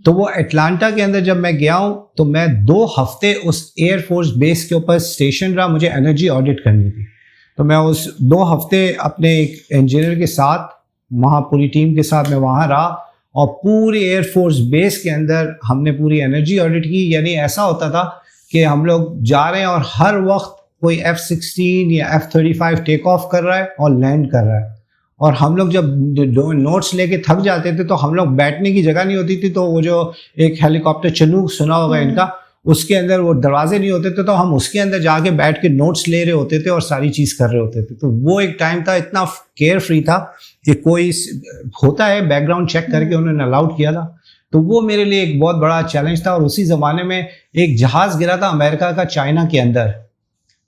تو وہ اٹلانٹا کے اندر جب میں گیا ہوں تو میں 2 ہفتے اس ایئر فورس بیس کے اوپر اسٹیشن رہا, مجھے انرجی آڈٹ کرنی تھی. تو میں اس 2 ہفتے اپنے ایک انجینئر کے ساتھ, وہاں پوری ٹیم کے ساتھ میں وہاں رہا, اور پورے ایئر فورس بیس کے اندر ہم نے پوری انرجی آڈٹ کی. یعنی ایسا ہوتا تھا کہ ہم لوگ جا رہے ہیں اور ہر وقت کوئی F-16 یا F-35 ٹیک آف کر رہا ہے اور لینڈ کر رہا ہے, اور ہم لوگ جب نوٹس لے کے تھک جاتے تھے تو ہم لوگ بیٹھنے کی جگہ نہیں ہوتی تھی, تو وہ جو ایک ہیلی کاپٹر چنوک سنا ہوگا ان کا, اس کے اندر وہ دروازے نہیں ہوتے تھے, تو ہم اس کے اندر جا کے بیٹھ کے نوٹس لے رہے ہوتے تھے اور ساری چیز کر رہے ہوتے تھے. تو وہ ایک ٹائم تھا, اتنا کیئر فری تھا کہ کوئی ہوتا ہے بیک گراؤنڈ چیک کر کے انہوں نے الاؤڈ کیا تھا. تو وہ میرے لیے ایک بہت بڑا چیلنج تھا. اور اسی زمانے میں ایک جہاز گرا تھا امریکہ کا چائنا کے اندر,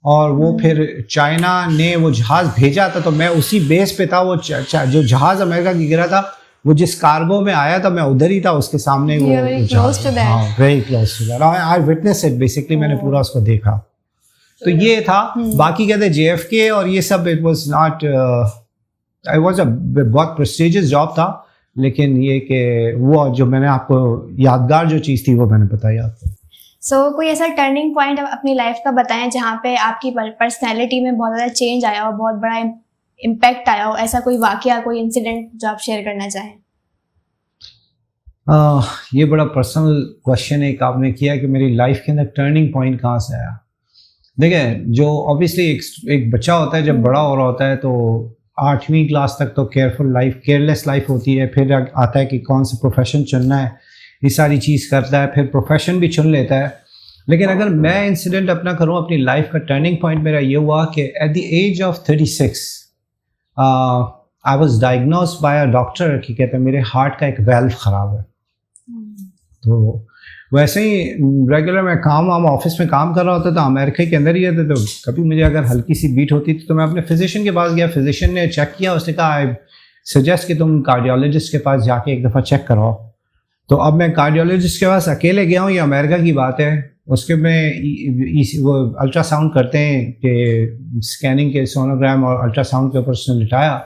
اور وہ پھر چائنا نے وہ جہاز بھیجا تھا, تو میں اسی بیس پہ تھا. وہ جو جہاز امریکہ کی گرا تھا, وہ جس کارگو میں آیا تھا میں ادھر ہی تھا اس کے سامنے. Very close to that, I witness it basically, میں نے پورا اس کو دیکھا. تو یہ تھا. باقی کہتے ہیں JFK اور یہ سب, it was not, it was a بہت پریسٹیجیس جاب تھا, لیکن یہ کہ وہ جو میں نے آپ کو یادگار جو چیز تھی وہ میں نے بتائی آپ کو. سو کوئی ایسا ٹرننگ پوائنٹ اپنی لائف کا بتائیں جہاں پہ آپ کی پرسنالٹی میں بہت زیادہ چینج آیا ہو, بہت بڑا امپیکٹ آیا ہو, ایسا کوئی واقعہ, کوئی انسیڈنٹ جو آپ شیئر کرنا چاہیں. یہ بڑا پرسنل کوشچن ایک آپ نے کیا کہ میری لائف کے اندر ٹرننگ پوائنٹ کہاں سے آیا. دیکھیں, جو اوبیسلی ایک بچہ ہوتا ہے جب بڑا ہو رہا ہوتا ہے تو 8ویں کلاس تک تو کیئرلیس لائف ہوتی ہے. پھر آتا ہے کہ کون سا پروفیشن چننا ہے, یہ ساری چیز کرتا ہے, پھر پروفیشن بھی چن لیتا ہے. لیکن اگر میں انسیڈنٹ اپنا کروں اپنی لائف کا, ٹرننگ پوائنٹ میرا یہ ہوا کہ at the age of 36 I was diagnosed by a doctor کہ کہتے ہیں میرے ہارٹ کا ایک ویلو خراب ہے. تو ویسے ہی ریگولر میں آفس میں کام کر رہا ہوتا تھا, امریکہ کے اندر ہی رہتے, تو کبھی مجھے اگر ہلکی سی بیٹ ہوتی تھی تو میں اپنے فزیشین کے پاس گیا. فزیشین نے چیک کیا, اس نے کہا آئی سجیسٹ کہ تم کارڈیولوجسٹ کے پاس جا کے ایک دفعہ چیک کراؤ. تو اب میں کارڈیولوجسٹ کے پاس اکیلے گیا ہوں, یہ امریکہ کی بات ہے. اس کے میں وہ الٹرا ساؤنڈ کرتے ہیں کہ اسکیننگ کے سونوگرام اور الٹرا ساؤنڈ کے اوپر اس نے لٹایا.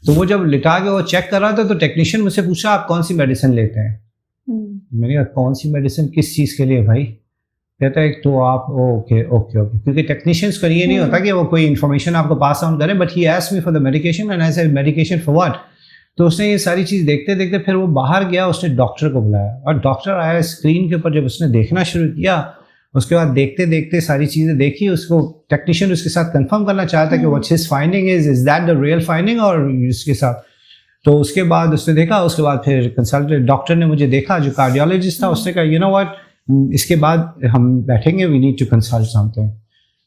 تو وہ جب لٹا کے وہ چیک کر رہا تھا تو ٹیکنیشین مجھ سے پوچھا آپ کون سی میڈیسن لیتے ہیں. میں نے کہا کون سی میڈیسن, کس چیز کے لیے بھائی؟ کہتا ہے تو آپ اوکے, کیونکہ ٹیکنیشینس کا یہ نہیں ہوتا کہ وہ کوئی انفارمیشن آپ کو پاس آن کرے, but he asked me for the medication and I said medication for what. تو اس نے یہ ساری چیز دیکھتے دیکھتے پھر وہ باہر گیا, اس نے ڈاکٹر کو بلایا, اور ڈاکٹر آیا اسکرین کے اوپر. جب اس نے دیکھنا شروع کیا, اس کے بعد دیکھتے دیکھتے ساری چیزیں دیکھی, اس کو ٹیکنیشین اس کے ساتھ کنفرم کرنا چاہتا کہ what's his finding is that the real finding, اور اس کے ساتھ. تو اس کے بعد اس نے دیکھا, اس کے بعد پھر کنسلٹنٹ ڈاکٹر نے مجھے دیکھا جو کارڈیولوجسٹ تھا, اس نے کہا یو نو واٹ, اس کے بعد ہم بیٹھیں گے, we need to consult something.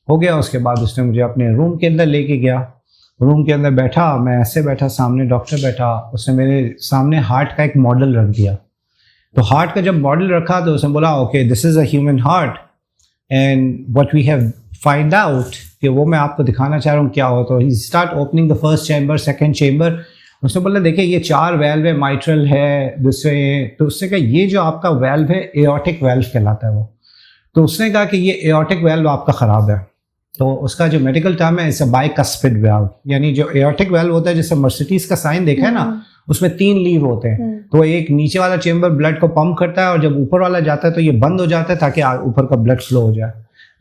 ہو گیا. اس کے بعد اس نے مجھے اپنے روم کے اندر لے کے گیا. روم کے اندر بیٹھا, میں ایسے بیٹھا, سامنے ڈاکٹر بیٹھا, اس نے میرے سامنے ہارٹ کا ایک ماڈل رکھ دیا. تو ہارٹ کا جب ماڈل رکھا تو اس نے بولا okay this is a human heart and what we have find out, کہ وہ میں آپ کو دکھانا چاہ رہا ہوں کیا ہو. تو ہی start opening the first chamber, second chamber. اس نے بولا دیکھیں یہ 4 ویلو ہے, مائٹرل ہے, دوسرے. تو اس نے کہا یہ جو آپ کا ویلو ہے ایورٹک ویلو کہلاتا ہے وہ. تو اس نے کہا کہ یہ ایورٹک ویلو آپ کا خراب ہے. تو اس کا جو میڈیکل ٹرم ہے اٹس اے بائیکسپڈ ویلو, یعنی جو ایورٹک ویلو ہوتا ہے جیسے مرسیڈیز کا سائن دیکھا ہے نا, اس میں 3 لیو ہوتے ہیں. تو ایک نیچے والا چیمبر بلڈ کو پمپ کرتا ہے, اور جب اوپر والا جاتا ہے تو یہ بند ہو جاتا ہے تاکہ اوپر کا بلڈ فلو ہو جائے.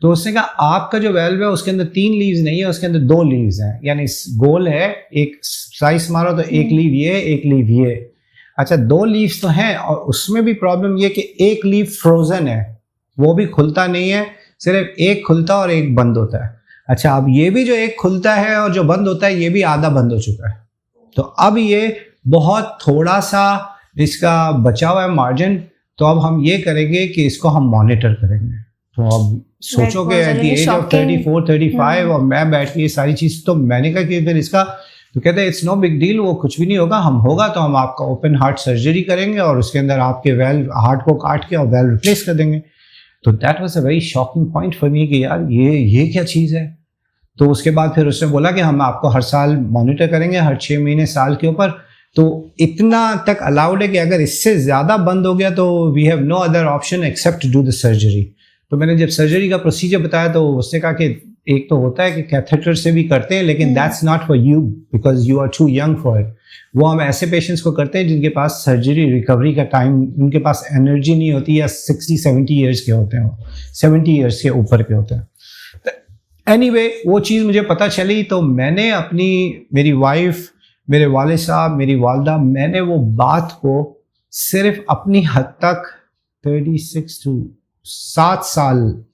تو اس نے کہا آپ کا جو ویلو ہے اس کے اندر 3 لیوز نہیں ہے, اس کے اندر 2 لیوز ہیں, یعنی گول ہے ایک سلائس مارو تو ایک لیو یہ ایک لیو یہ. اچھا 2 لیوز تو ہیں, اور اس میں بھی پرابلم یہ کہ ایک لیو فروزن ہے, وہ بھی کھلتا نہیں ہے, صرف ایک کھلتا اور ایک بند ہوتا ہے. اچھا اب یہ بھی جو ایک کھلتا ہے اور جو بند ہوتا ہے یہ بھی آدھا بند ہو چکا ہے. تو اب یہ بہت تھوڑا سا اس کا بچا ہوا ہے مارجن, تو اب ہم یہ کریں گے کہ اس کو ہم مانیٹر کریں گے. تو اب سوچو کہ ایٹ دی ایج آف 34-35 اور میں بیٹھ کے یہ ساری چیز, تو میں نے کہا کہ پھر اس کا, تو کہتے ہیں اٹس نو بگ ڈیل, وہ کچھ بھی نہیں ہوگا, ہم ہوگا تو ہم آپ کا اوپن ہارٹ سرجری کریں گے اور اس کے اندر آپ کے ویلو ہارٹ کو کاٹ کے اور ویلو ریپلیس کر دیں گے. تو that was a very shocking point for me کہ یار یہ کیا چیز ہے. تو اس کے بعد پھر اس نے بولا کہ ہم آپ کو ہر سال مانیٹر کریں گے, ہر 6 مہینے سال کے اوپر. تو اتنا تک الاؤڈ ہے کہ اگر اس سے زیادہ بند ہو گیا تو we have no other option except do the surgery. تو میں نے جب سرجری کا پروسیجر بتایا تو اس نے کہا کہ ایک تو ہوتا ہے کہ کیتھیٹر سے بھی کرتے ہیں, لیکن that's not for you because you are too young for it. وہ ہم ایسے پیشنٹس کو کرتے ہیں جن کے پاس سرجری ریکوری کا ٹائم, ان کے پاس انرجی نہیں ہوتی, یا 60-70 ایئرس کے ہوتے ہیں, 70 ایئرس کے اوپر کے ہوتے ہیں. اینی وے وہ چیز مجھے پتہ چلی, تو میں نے میری وائف, میرے والد صاحب, میری والدہ, میں نے وہ بات کو صرف اپنی حد تک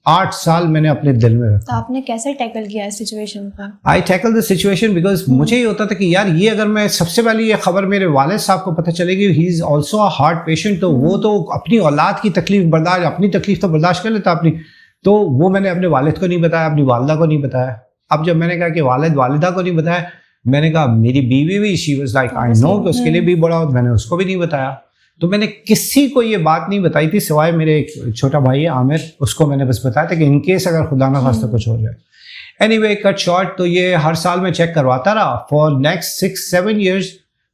8 سال میں نے اپنے دل میں رکھا. تو آپ نے کیسے ٹیکل کیا اس سچویشن کو؟ آئی ٹیکل دا سچویشن بیکاز مجھے یہ ہوتا تھا کہ یار یہ اگر میں سب سے پہلے یہ خبر میرے والد صاحب کو پتہ چلے گی, he is also a heart patient, تو وہ تو اپنی اولاد کی تکلیف برداشت, اپنی تکلیف تو برداشت کر لیتا اپنی, تو وہ میں نے اپنے والد کو نہیں بتایا, اپنی والدہ کو نہیں بتایا. اب جب میں نے کہا کہ والدہ کو نہیں بتایا, میں نے کہا میری بیوی بھی, شی واز لائک آئی نو کہ اس کے لیے بھی بڑا ہو, میں نے اس کو بھی نہیں بتایا. تو میں نے کسی کو یہ بات نہیں بتائی تھی سوائے میرے ایک چھوٹا بھائی ہے عامر, اس کو میں نے بس بتایا تھا کہ ان کیس اگر خدا نہ خواستہ کچھ ہو جائے. اینی وے کٹ شارٹ, تو یہ ہر سال میں چیک کرواتا رہا فار نیکسٹ 6-7 ایئرس.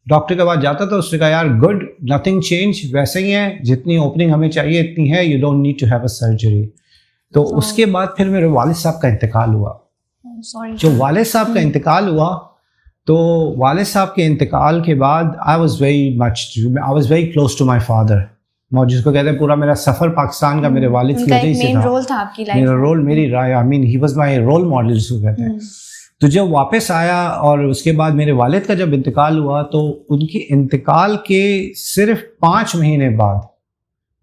ڈاکٹر کے پاس جاتا تھا, اس نے کہا یار گڈ, نتھنگ چینج, ویسے ہی ہے, جتنی اوپننگ ہمیں چاہیے اتنی ہے, you don't need to have a surgery. تو اس کے بعد پھر میرے والد صاحب کا انتقال ہوا. جو والد صاحب کا انتقال ہوا, تو والد صاحب کے انتقال کے بعد I was very close to my father, جس کو کہتے ہیں پورا میرا سفر پاکستان کا میرے والد کی وجہ سے تھا. رول تھا آپ کی لائف, میرا رول, میری رائے, I mean he was my role model جس کو کہتے ہیں. تو جب واپس آیا اور اس کے بعد میرے والد کا جب انتقال ہوا, تو ان کے انتقال کے صرف 5 مہینے بعد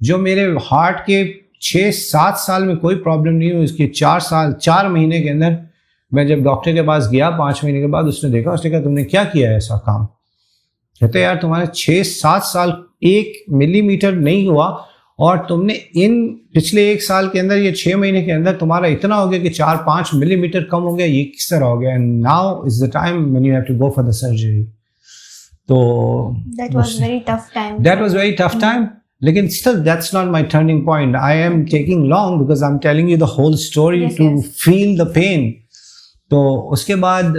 جو میرے ہارٹ کے 6-7 سال میں کوئی پرابلم نہیں ہوئی, اس کے 4 مہینے کے اندر میں جب ڈاکٹر کے پاس گیا 5 مہینے کے بعد, اس نے دیکھا, اس نے کہا تم نے کیا کیا ہے ایسا کام. کہتے یار تمہارے 6-7 سال 1 ملی میٹر نہیں ہوا, اور تم نے ان پچھلے 1 سال کے اندر, یہ 6 مہینے کے اندر تمہارا اتنا ہو گیا کہ 4-5 ملی میٹر کم ہو گیا, یہ کس طرح ہو گیا, and now is the time when you have to go for the surgery. تو that was very tough time. لیکن still that's not my turning point. I am taking long because I'm telling you the whole story to feel the pain. تو اس کے بعد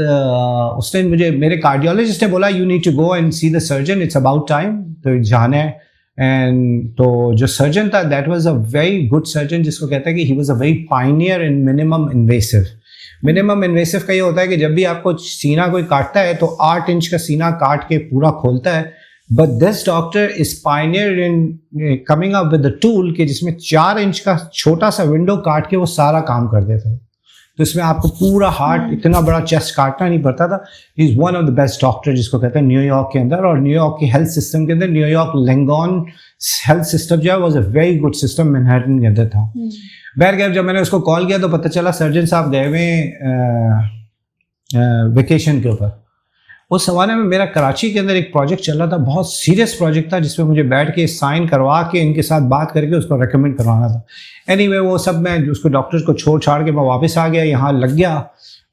اس نے مجھے, میرے کارڈیولوجسٹ نے بولا you need to go and see the surgeon, it's about time. تو جانا ہے. اینڈ تو جو سرجن تھا that was a very good surgeon, جس کو کہتا ہے کہ he was a very pioneer in minimum invasive. Minimum invasive کا یہ ہوتا ہے کہ جب بھی آپ کو سینہ کوئی کاٹتا ہے تو 8 انچ کا سینہ کاٹ کے پورا کھولتا ہے. But this doctor is pioneer in coming up with a tool کہ جس میں 4 انچ کا چھوٹا سا ونڈو کاٹ کے وہ سارا کام کر دیتا ہے. تو اس میں آپ کو پورا ہارٹ اتنا بڑا چیسٹ کاٹنا نہیں پڑتا تھا. He is one of the best doctor جس کو کہتے ہیں نیو یارک کے اندر, اور نیو یارک کے ہیلتھ سسٹم کے اندر. New York Langone Health System جو ہے was a very good system, Manhattan کے اندر تھا. بہرکیف جب میں نے اس کو کال کیا تو پتہ چلا سرجن صاحب گئے ہوئے ویکیشن کے اوپر. اس زمانے میں میرا کراچی کے اندر ایک پروجیکٹ چل رہا تھا, بہت سیریس پروجیکٹ تھا, جس میں مجھے بیٹھ کے سائن کروا کے ان کے ساتھ بات کر کے اس کو ریکمینڈ کروانا تھا. اینی وے وہ سب میں اس کو ڈاکٹرز کو چھاڑ کے میں واپس آ گیا, یہاں لگ گیا.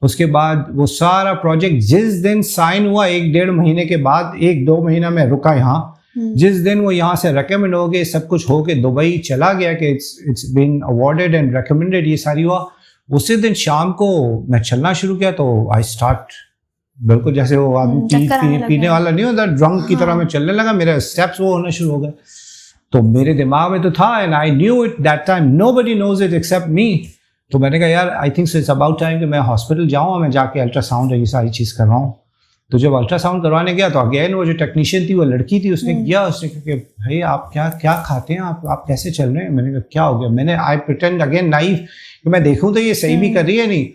اس کے بعد وہ سارا پروجیکٹ جس دن سائن ہوا 1-1.5 مہینے کے بعد, 1-2 مہینہ میں رکا یہاں, جس دن وہ یہاں سے ریکمینڈ ہو گئے, سب کچھ ہو کے دبئی چلا گیا کہ it's been awarded and recommended, یہ ساری ہوا. اسی دن شام کو میں چلنا شروع کیا تو آئی اسٹارٹ, بالکل جیسے وہ آدمی پینے والا نہیں ہوتا, ڈرنک کی طرح میں چلنے لگا. میرے اسٹیپس وہ ہونا شروع ہو گئے. تو میرے دماغ میں تو تھا, and I knew it that time, nobody knows it except me. تو میں نے کہا یار I think so it's about time کہ میں ہاسپٹل جاؤں, میں جا کے الٹرا ساؤنڈ یہ ساری چیز کر رہا ہوں. تو جب الٹرا ساؤنڈ کروانے گیا تو اگین وہ جو ٹیکنیشین تھی وہ لڑکی تھی, اس نے کیا, اس نے کہا کہ بھائی آپ کیا کھاتے ہیں, آپ کیسے چل رہے ہیں. میں نے کہا کیا ہو گیا, میں نے آئی پریٹینڈ اگین نائف کہ میں دیکھوں تو یہ صحیح بھی کر رہی ہے نہیں.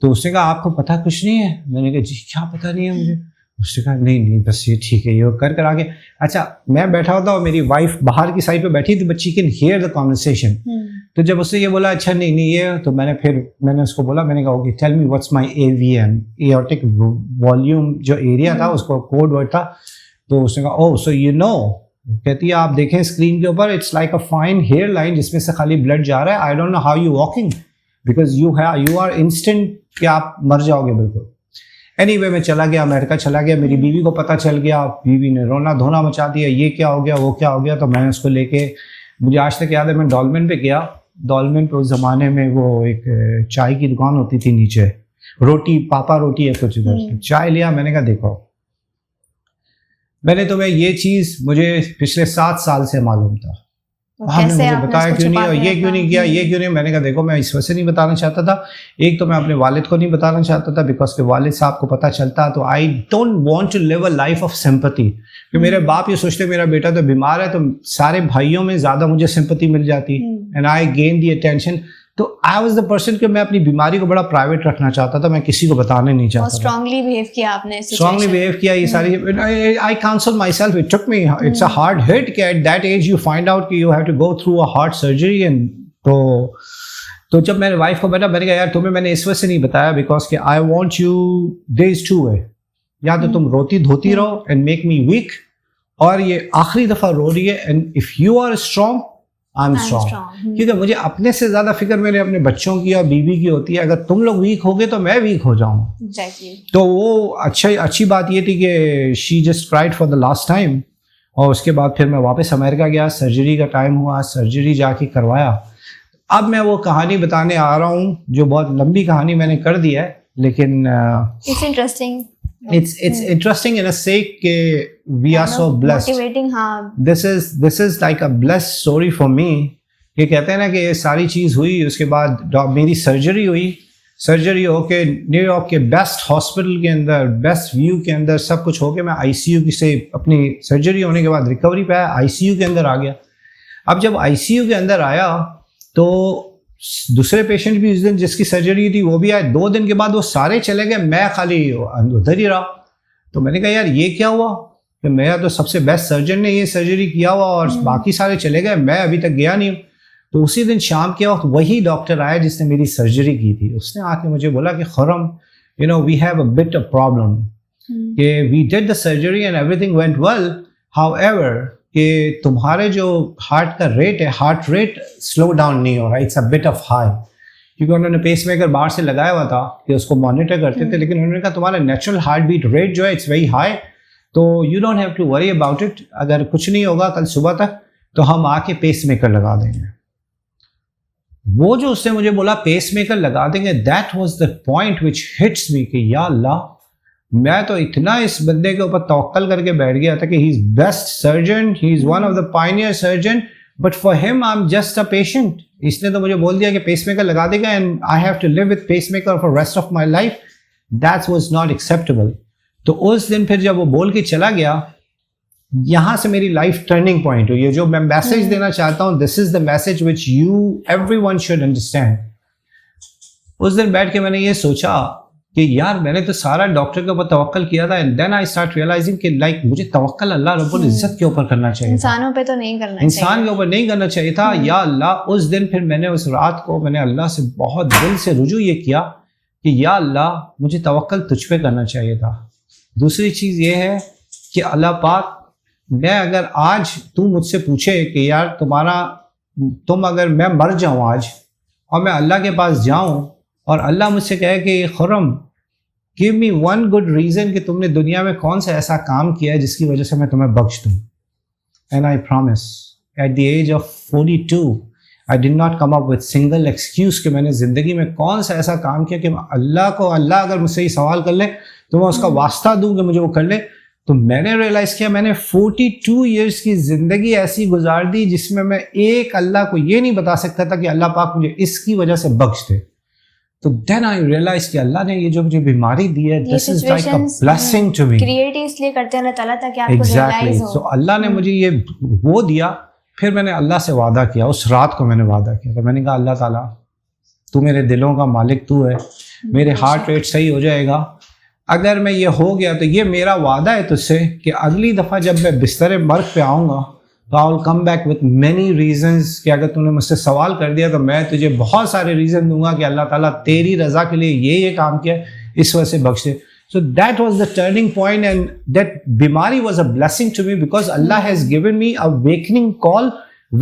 تو اس نے کہا آپ کو پتہ کچھ نہیں ہے. میں نے کہا جی کیا پتہ نہیں ہے مجھے. اس نے کہا نہیں بس یہ ٹھیک ہے, یہ کر آگے. اچھا میں بیٹھا ہوتا اور میری وائف باہر کی سائڈ پہ بیٹھی تھی, but she can hear the conversation. تو جب اس نے یہ بولا اچھا نہیں یہ, تو میں نے اس کو بولا, میں نے کہا okay tell me what's my AVM, ایورٹک volume جو ایریا تھا اس کو کوڈ ورڈ تھا. تو اس نے کہا او سو یو نو, کہتی ہے آپ دیکھیں اسکرین کے اوپر it's like a fine hair line جس میں سے خالی بلڈ جا رہا ہے. I don't know how you walking because you are instant کہ آپ مر جاؤ گے بالکل. اینی وے میں چلا گیا, امریکہ چلا گیا. میری بیوی کو پتہ چل گیا, بیوی نے رونا دھونا مچا دیا, یہ کیا ہو گیا وہ کیا ہو گیا. تو میں اس کو لے کے, مجھے آج تک یاد ہے میں ڈالمن پہ گیا. ڈالمن پہ اس زمانے میں وہ ایک چائے کی دکان ہوتی تھی نیچے, روٹی پاپا روٹی ہے کچھ ادھر. چائے لیا, میں نے کہا دیکھو میں نے تمہیں یہ چیز مجھے پچھلے 7 سال سے معلوم تھا, ہم نے مجھے بتایا کیوں نہیں, اور یہ کیوں نہیں کیا, یہ کیوں نہیں. میں نے کہا دیکھو میں اس وجہ سے نہیں بتانا چاہتا تھا, ایک تو میں اپنے والد کو نہیں بتانا چاہتا تھا بیکاز کہ والد صاحب کو پتہ چلتا تو I don't want to live a life of sympathy. کہ میرے باپ یہ سوچتے میرا بیٹا تو بیمار ہے تو سارے بھائیوں میں زیادہ مجھے سمپتھی مل جاتی and I gain the attention. تو آئی واز دا پرسن کہ میں اپنی بیماری کو بڑا پرائیویٹ رکھنا چاہتا تھا, میں کسی کو بتانے نہیں چاہتا تھا. اسٹرانگلی بہیو کیا آپ نے, اسٹرانگلی بہیو کیا. یہ ساری I counsel myself, it took me, it's a hard hit کہ at that age you find out کہ you have to go through a heart surgery. And تو جب میں نے وائف کو بیٹا, میں نے کہا یار تمہیں میں نے اس وجہ سے نہیں بتایا بیکاز کہ I want you there is two way, یا تو تم روتی دھوتی رہو اینڈ میک می ویک, اور یہ آخری دفعہ رو رہی ہے and if you are strong I am strong. کیونکہ مجھے اپنے سے زیادہ فکر میرے اپنے بچوں کی اور بیوی کی ہوتی ہے. اگر تم لوگ ویک ہو گے تو میں ویک ہو جاؤں. تو وہ اچھی بات یہ تھی کہ she just cried for the last time. اور اس کے بعد پھر میں واپس امریکہ گیا, سرجری کا ٹائم ہوا, سرجری جا کے کروایا. اب میں وہ کہانی بتانے آ رہا ہوں جو بہت لمبی کہانی میں نے کر دی ہے, لیکن it's interesting. It's interesting in a sake کہ we are so blessed. Motivating, ہاں. This is like a blessed story for me. یہ کہتے ہیں نا کہ یہ ساری چیز ہوئی, اس کے بعد میری سرجری ہوئی. سرجری ہو کے نیو یارک کے بیسٹ ہاسپٹل کے اندر, بیسٹ ویو کے اندر سب کچھ ہو کے میں آئی سی یو سے اپنی سرجری ہونے کے بعد ریکوری پہ آیا, آئی سی یو کے اندر آ گیا. اب جب آئی سی یو کے اندر آیا تو دوسرے پیشنٹ بھی اس دن جس کی سرجری تھی وہ بھی آئے. 2 دن کے بعد وہ سارے چلے گئے, میں خالی ادھر ہی رہا. تو میں نے کہا یار یہ کیا ہوا کہ میرا تو سب سے بیسٹ سرجن نے یہ سرجری کیا ہوا اور باقی سارے چلے گئے, میں ابھی تک گیا نہیں ہوں. تو اسی دن شام کے وقت وہی ڈاکٹر آیا جس نے میری سرجری کی تھی. اس نے آ کے مجھے بولا کہ Khurram you know we have a bit a problem, کہ we did the surgery and everything went well, however کہ تمہارے جو ہارٹ کا ریٹ ہے, ہارٹ ریٹ سلو ڈاؤن نہیں ہو رہا, it's a bit of high. کیونکہ انہوں نے پیس میکر باہر سے لگایا ہوا تھا کہ اس کو مانیٹر کرتے تھے, لیکن انہوں نے کہا تمہارا نیچرل ہارٹ بیٹ ریٹ جو ہے اٹس ویری ہائی, تو you don't have to worry about it. اگر کچھ نہیں ہوگا کل صبح تک تو ہم آ کے پیس میکر لگا دیں گے. وہ جو اس نے مجھے بولا پیس میکر لگا دیں گے, that was the point which hits me کہ یا اللہ, میں تو اتنا اس بندے کے اوپر توکل کر کے بیٹھ گیا تھا کہ he is best surgeon, he is one of the pioneer surgeon, but for him I am just a patient. اس نے تو مجھے بول دیا کہ پیس میکر لگا دے گا and I have to live with pacemaker for rest of my life. That was not acceptable. تو اس دن پھر جب وہ بول کے چلا گیا, یہاں سے میری لائف ٹرننگ پوائنٹ ہوئی. یہ جو میں میسج دینا چاہتا ہوں, this is the message which you everyone should understand. اس دن بیٹھ کے میں نے یہ سوچا کہ یار میں نے تو سارا ڈاکٹر کے اوپر توکل کیا تھا, and then I start realising کہ لائک مجھے توکل اللہ رب العزت کے اوپر کرنا چاہیے, انسانوں پہ تو نہیں کرنا, انسان کے اوپر نہیں کرنا چاہیے تھا. یا اللہ, اس دن پھر میں نے اس رات کو میں نے اللہ سے بہت دل سے رجوع یہ کیا کہ یا اللہ مجھے توکل تجھ پہ کرنا چاہیے تھا. دوسری چیز یہ ہے کہ اللہ پاک, میں اگر آج تو مجھ سے پوچھے کہ یار تم اگر میں مر جاؤں آج اور میں اللہ کے پاس جاؤں اور اللہ مجھ سے کہے کہ خرم give me one good reason کہ تم نے دنیا میں کون سا ایسا کام کیا ہے جس کی وجہ سے میں تمہیں بخش دوں, and I promise at the age of 42 I did not come up with single excuse کہ میں نے زندگی میں کون سا ایسا کام کیا کہ اللہ اگر مجھ سے یہ سوال کر لے تو میں اس کا واسطہ دوں کہ مجھے وہ کر لے. تو میں نے ریئلائز کیا میں نے 42 ایئرس کی زندگی ایسی گزار دی جس میں ایک اللہ کو یہ نہیں بتا سکتا تھا کہ اللہ پاک مجھے اس کی وجہ سے بخش دے. تو دین آئی ریئلائز کہ اللہ نے یہ جو مجھے بیماری دی ہے this is like a blessing to me. Create اس لیے کرتے ہیں اللہ تعالیٰ تاکہ آپ کو ایگزیکٹلی. ریئلائز ہو. سو اللہ نے مجھے یہ وہ دیا. پھر میں نے اللہ سے وعدہ کیا, اس رات کو میں نے وعدہ کیا, تو میں نے کہا اللہ تعالیٰ تو میرے دلوں کا مالک تو ہے, میرے ہارٹ ریٹ صحیح ہو جائے گا. اگر میں یہ ہو گیا تو یہ میرا وعدہ ہے تجھ سے کہ اگلی دفعہ جب میں بستر مرگ پہ آؤں گا تو I will come back with many reasons, کہ اگر تم نے مجھ سے سوال کر دیا تو میں تجھے بہت سارے ریزن دوں گا کہ اللہ تعالیٰ تیری رضا کے لیے یہ کام کیا, اس وجہ سے بخش دے. So that was the turning point, and that bimari was a blessing to me because Allah has given me a awakening call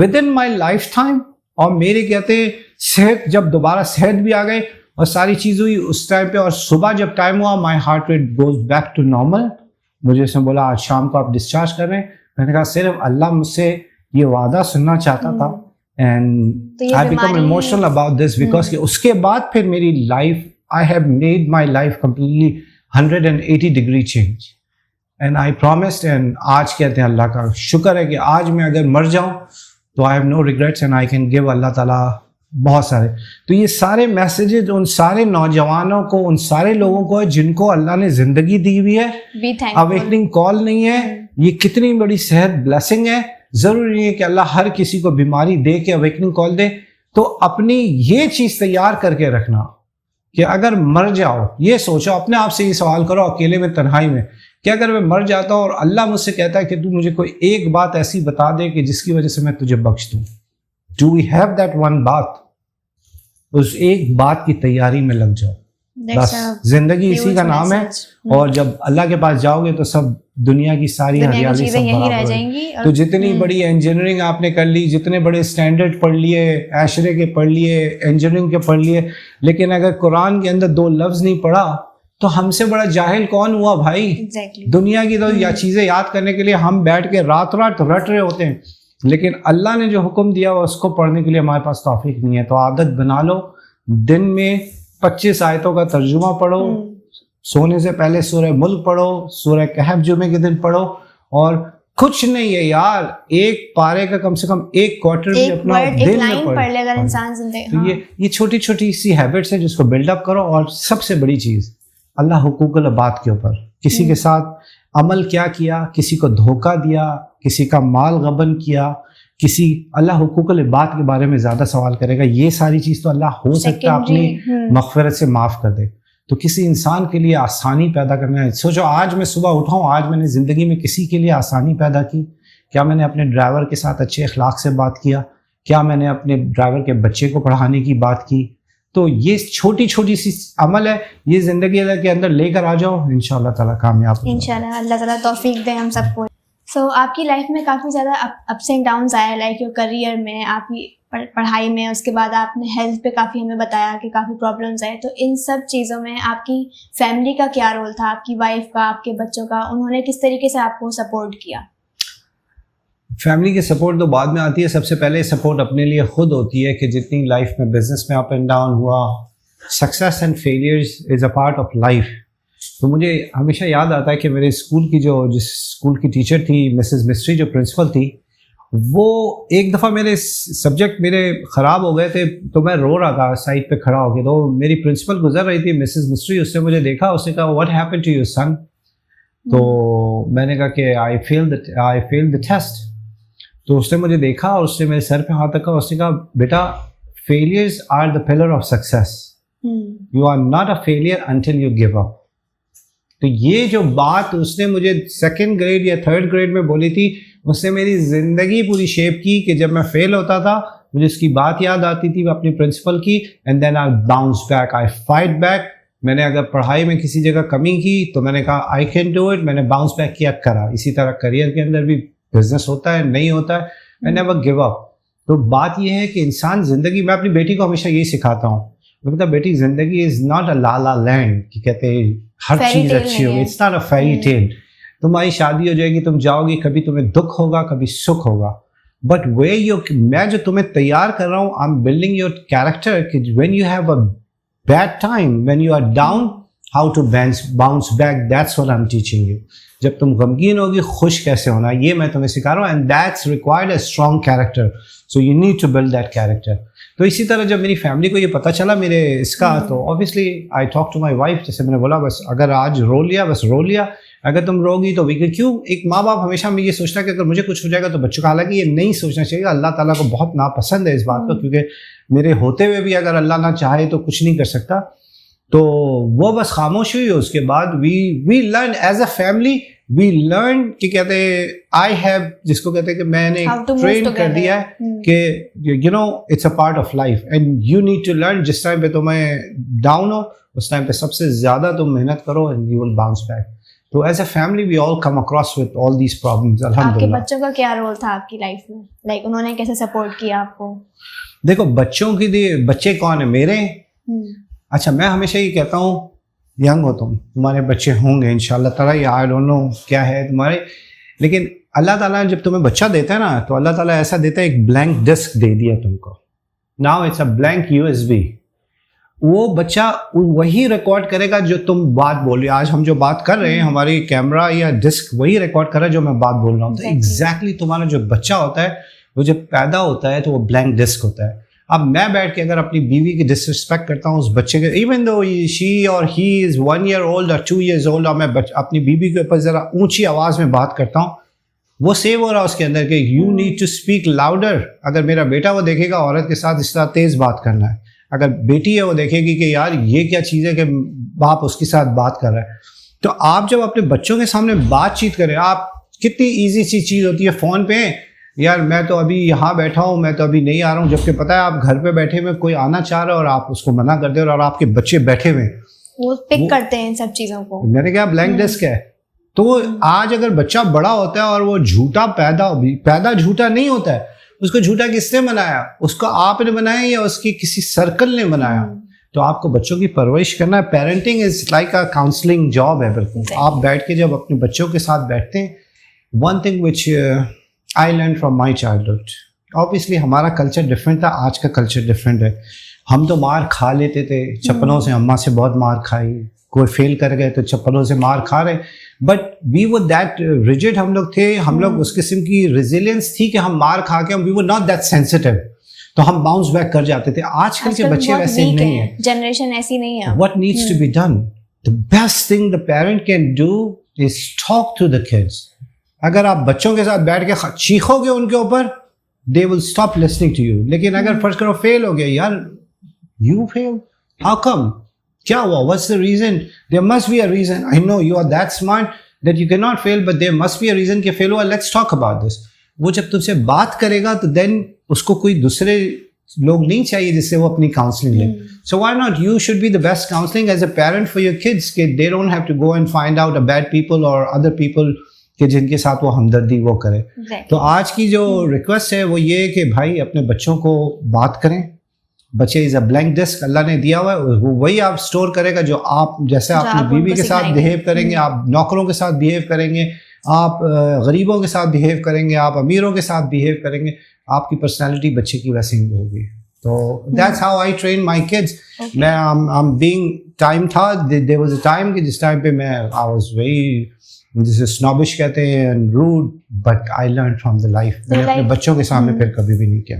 within my lifetime. اور میرے کہتے ہیں صحت, جب دوبارہ صحت بھی آ گئے اور ساری چیز ہوئی اس ٹائم پہ, اور صبح جب ٹائم ہوا my heart rate goes back to normal. مجھے اس نے بولا آج شام کو آپ ڈسچارج کر رہے ہیں. میں نے کہا صرف اللہ مجھ سے یہ وعدہ سننا چاہتا تھا. And I become emotional about this because کہ اس کے بعد پھر میری life, I have made my life completely 180 degree change. And I promised, and آج کہتے ہیں اللہ کا شکر ہے کہ آج میں اگر مر جاؤں تو I have no regrets and I can give اللہ تعالیٰ بہت سارے. تو یہ سارے میسیجز ان سارے نوجوانوں کو, ان سارے لوگوں کو جن کو اللہ نے زندگی دی ہوئی ہے, اویکننگ کال نہیں ہے, یہ کتنی بڑی صحت بلیسنگ ہے. ضروری نہیں ہے کہ اللہ ہر کسی کو بیماری دے کے اویکننگ کال دے. تو اپنی یہ چیز تیار کر کے رکھنا کہ اگر مر جاؤ, یہ سوچو, اپنے آپ سے یہ سوال کرو اکیلے میں, تنہائی میں, کہ اگر میں مر جاتا ہوں اور اللہ مجھ سے کہتا ہے کہ تو مجھے کوئی ایک بات ایسی بتا دے کہ جس کی وجہ سے میں تجھے بخش دوں, do we have that one بات؟ اس ایک بات کی تیاری میں لگ جاؤ. بس زندگی اسی کا نام ہے, اور جب اللہ کے پاس جاؤ گے تو سب دنیا کی ساری ہریالی سب برابر ہے. تو جتنی بڑی انجینئرنگ آپ نے کر لی, جتنے بڑے اسٹینڈرڈ پڑھ لیے, عشرے کے پڑھ لیے, انجینئرنگ کے پڑھ لیے, لیکن اگر قرآن کے اندر 2 لفظ نہیں پڑھا تو ہم سے بڑا جاہل کون ہوا بھائی؟ دنیا کی تو یا چیزیں یاد کرنے کے لیے ہم بیٹھ کے رات رات رٹ رہے ہوتے ہیں, لیکن اللہ نے جو حکم دیا وہ اس کو پڑھنے کے لیے ہمارے پاس توفیق نہیں ہے. تو عادت بنا لو, دن میں 25 آیتوں کا ترجمہ پڑھو, سونے سے پہلے سورہ ملک پڑھو, سورہ کہف جمعے کے دن پڑھو, اور کچھ نہیں ہے یار, ایک پارے کا کم سے کم ایک کوارٹر بھی اپنا دل میں پڑھ لے اگر انسان زندگی. تو یہ چھوٹی چھوٹی سی ہیبٹس ہیں جس کو بلڈ اپ کرو. اور سب سے بڑی چیز اللہ حقوق العباد کے اوپر, کسی کے ساتھ عمل کیا کیا, کسی کو دھوکہ دیا, کسی کا مال غبن کیا, کسی, اللہ حقوق العباد کے بارے میں زیادہ سوال کرے گا. یہ ساری چیز تو اللہ ہو سکتا ہے اپنی مغفرت سے معاف کر دے. تو کسی انسان کے لیے آسانی پیدا کرنا ہے. سوچو آج میں صبح اٹھاؤں, آج میں نے زندگی میں کسی کے لیے آسانی پیدا کی؟ کیا میں نے اپنے ڈرائیور کے ساتھ اچھے اخلاق سے بات کیا؟ کیا میں نے اپنے ڈرائیور کے بچے کو پڑھانے کی بات کی؟ تو یہ چھوٹی چھوٹی سی عمل ہے, یہ زندگی اللہ کے اندر لے کر آ جاؤ, انشاءاللہ تعالیٰ کامیاب. انشاءاللہ اللہ تعالیٰ توفیق دے ہم سب کو. سو آپ کی لائف میں کافی زیادہ اپس اینڈ ڈاؤنس آئے, لائک یور کریئر میں, آپ کی پڑھائی میں, اس کے بعد آپ نے ہیلتھ پہ کافی ہمیں بتایا کہ کافی پرابلمس آئے. تو ان سب چیزوں میں آپ کی فیملی کا کیا رول تھا, آپ کی وائف کا, آپ کے بچوں کا, انہوں نے کس طریقے سے آپ کو سپورٹ کیا؟ فیملی کی سپورٹ تو بعد میں آتی ہے. سب سے پہلے سپورٹ اپنے لیے خود ہوتی ہے کہ جتنی لائف میں بزنس میں اپ اینڈ ڈاؤن ہوا, success and failures is a part of life. تو مجھے ہمیشہ یاد آتا ہے کہ میرے اسکول کی جس اسکول کی ٹیچر تھی مسز مسٹری, جو پرنسپل تھی, وہ ایک دفعہ میرے سبجیکٹ میرے خراب ہو گئے تھے تو میں رو رہا تھا سائڈ پہ کھڑا ہو کے. تو میری پرنسپل گزر رہی تھی مسز مسٹری, اس نے مجھے دیکھا, اس نے کہا what happen to your son? تو میں نے کہا کہ آئی فیل دا ٹیسٹ. تو اس نے مجھے دیکھا اور اس نے میرے سر پہ ہاتھ رکھا, اس نے کہا بیٹا failures are the pillar of success, you are not a failure until you give up. تو یہ جو بات اس نے مجھے 2nd گریڈ یا 3rd گریڈ میں بولی تھی, اس نے میری زندگی پوری شیپ کی. کہ جب میں فیل ہوتا تھا مجھے اس کی بات یاد آتی تھی اپنی پرنسپل کی, and then I bounce back, I fight back. میں نے اگر پڑھائی میں کسی جگہ کمی کی تو میں نے کہا آئی کین ڈو اٹ, میں نے باؤنس بیک کیا, کرا. اسی طرح کریئر کے اندر بھی بزنس ہوتا ہے, نہیں ہوتا ہے, آئی نیور گیو اپ. تو بات یہ ہے کہ انسان زندگی, میں اپنی بیٹی کو ہمیشہ یہی سکھاتا ہوں, میں کہتا بیٹی زندگی is not a law land کہ کہتے ہیں ہر چیز اچھی ہوگی, it's not a fairy tale. تمہاری شادی ہو جائے گی, تم جاؤ گی, کبھی تمہیں دکھ ہوگا, کبھی سکھ ہوگا, بٹ میں جو تمہیں تیار کر رہا ہوں, I am building your character کہ when you have a bad time, when you are down, how to bounce back, that's what I am teaching you. جب تم غمگین ہوگی خوش کیسے ہونا, یہ میں تمہیں سکھا رہا ہوں, and that's required a strong character. So you need to build that character. تو اسی طرح جب میری فیملی کو یہ پتہ چلا میرے اس کا تو obviously I talk to my wife, جیسے میں نے بولا بس اگر آج رو لیا بس رو لیا, اگر تم رو گی تو کیوں ایک ماں باپ ہمیشہ میں یہ سوچتا ہے کہ اگر مجھے کچھ ہو جائے گا تو بچوں کا, حالانکہ یہ نہیں سوچنا چاہیے. اللہ تعالیٰ کو بہت ناپسند ہے اس بات کو, کیونکہ میرے ہوتے ہوئے بھی اگر اللہ نہ چاہے تو کچھ نہیں کر سکتا. تو وہ بس خاموش ہوئی. اس کے بعد we learn as a family, we learn کہ کہتے ہیں آئی ہیو, جس کو کہتے ہیں کہ میں نے ٹرین کر دیا ہے کہ you know it's a part of life and you need to learn. جس ٹائم پہ تمہیں ڈاؤن ہو اس ٹائم پہ سب سے زیادہ تم محنت کرو and you will bounce back. تو as a family we all come across with all these problems. آپ کے بچوں کا کیا رول تھا آپ کی لائف میں, لائک انہوں نے کیسے سپورٹ کیا آپ کو؟ دیکھو بچوں کی بچے کون ہیں میرے؟ اچھا میں ہمیشہ یہ کہتا ہوں ینگ ہو تمہارے بچے ہوں گے انشاءاللہ تعالیٰ, یا آئی ڈونٹ نو کیا ہے تمہارے, لیکن اللہ تعالیٰ جب تمہیں بچہ دیتا ہے نا تو اللہ تعالیٰ ایسا دیتا ہے ایک بلینک ڈسک دے دیا تم کو. Now it's a blank USB. وہ بچہ وہی ریکارڈ کرے گا جو تم بات بول رہے ہو. آج ہم جو بات کر رہے ہیں ہماری کیمرہ یا ڈسک وہی ریکارڈ کر رہا ہے جو میں بات بول رہا ہوں. تو ایگزیکٹلی تمہارا جو بچہ ہوتا ہے وہ جب پیدا ہوتا ہے تو وہ بلینک ڈسک ہوتا ہے. اب میں بیٹھ کے اگر اپنی بیوی کی ڈسرسپیکٹ کرتا ہوں اس بچے کے, ایون دو شی اور ہی از 1 year old اور 2 years old, اور میں اپنی بیوی کے اوپر ذرا اونچی آواز میں بات کرتا ہوں, وہ سیو ہو رہا ہے اس کے اندر کہ you need to speak louder. اگر میرا بیٹا وہ دیکھے گا عورت کے ساتھ اس طرح تیز بات کرنا ہے, اگر بیٹی ہے وہ دیکھے گی کہ یار یہ کیا چیز ہے کہ باپ اس کے ساتھ بات کر رہا ہے. تو آپ جب اپنے بچوں کے سامنے بات چیت کریں, آپ کتنی ایزی سی چیز ہوتی ہے فون پہ, یار میں تو ابھی یہاں بیٹھا ہوں, میں تو ابھی نہیں آ رہا ہوں, جبکہ پتہ ہے آپ گھر پہ بیٹھے ہوئے کوئی آنا چاہ رہا ہے اور آپ اس کو منع کر دیں اور آپ کے بچے بیٹھے ہوئے وہ پک کرتے ہیں ان سب چیزوں کو. میں نے کہا بلینک ڈسک ہے. تو آج اگر بچہ بڑا ہوتا ہے اور وہ جھوٹا پیدا جھوٹا نہیں ہوتا ہے, اس کو جھوٹا کس نے بنایا؟ اس کو آپ نے بنایا یا اس کی کسی سرکل نے بنایا؟ تو آپ کو بچوں کی پرورش کرنا ہے. Parenting is like a counselling job ہے. بالکل آپ بیٹھ کے جب اپنے بچوں کے ساتھ بیٹھتے ہیں, one thing which I learned from my childhood. Obviously ہمارا کلچر ڈفرینٹ تھا, آج کا کلچر ڈفرینٹ ہے. ہم تو مار کھا لیتے تھے چپلوں سے, اماں سے بہت مار کھائی, کوئی فیل کر گئے تو چپلوں سے مار کھا رہے, but we were that rigid. ہم لوگ تھے, ہم لوگ اس قسم کی ریزیلینس تھی کہ ہم مار کھا کے وی ور ناٹ دیٹ سینسٹیو, تو ہم باؤنس بیک کر جاتے تھے. آج کل کے بچے ویسے نہیں ہیں, جنریشن ایسی نہیں ہے. What needs to be done? The best thing the parent can do is talk to the kids. اگر آپ بچوں کے ساتھ بیٹھ کے چیخو گے ان کے اوپر, they will stop listening to you. لیکن اگر فرض کرو فیل ہو گیا, یار you failed, how come, کیا ہوا, what's the reason? There must be a reason. I know you are that smart that you cannot fail, but there must be a reason کہ فیل ہوا. Let's talk about this. وہ جب تم سے بات کرے گا تو دین اس کو کوئی دوسرے لوگ نہیں چاہیے جس سے وہ اپنی کاؤنسلنگ لیں. So why not you should be the best counseling as a parent for your kids, کہ they don't have to go and find out a bad people or other people کہ جن کے ساتھ وہ ہمدردی وہ کرے. تو آج کی جو ریکویسٹ ہے وہ یہ کہ بھائی اپنے بچوں کو بات کریں. بچے از اے بلینک ڈسک اللہ نے دیا ہوا ہے, وہی آپ اسٹور کرے گا جو آپ, جیسے آپ اپنی بیوی کے ساتھ بہیو کریں گے, آپ نوکروں کے ساتھ بہیو کریں گے, آپ غریبوں کے ساتھ بہیو کریں گے, آپ امیروں کے ساتھ بہیو کریں گے, آپ کی پرسنالٹی بچے کی ویسے ہی ہوگی. تو that's how I train my kids. میں I'm being ٹائم تھا, there was a time کہ جس ٹائم پہ میں I was very جسے snobbish کہتے ہیں and rude, but I learned from the life. میں نے اپنے بچوں کے سامنے پھر کبھی بھی نہیں کیا.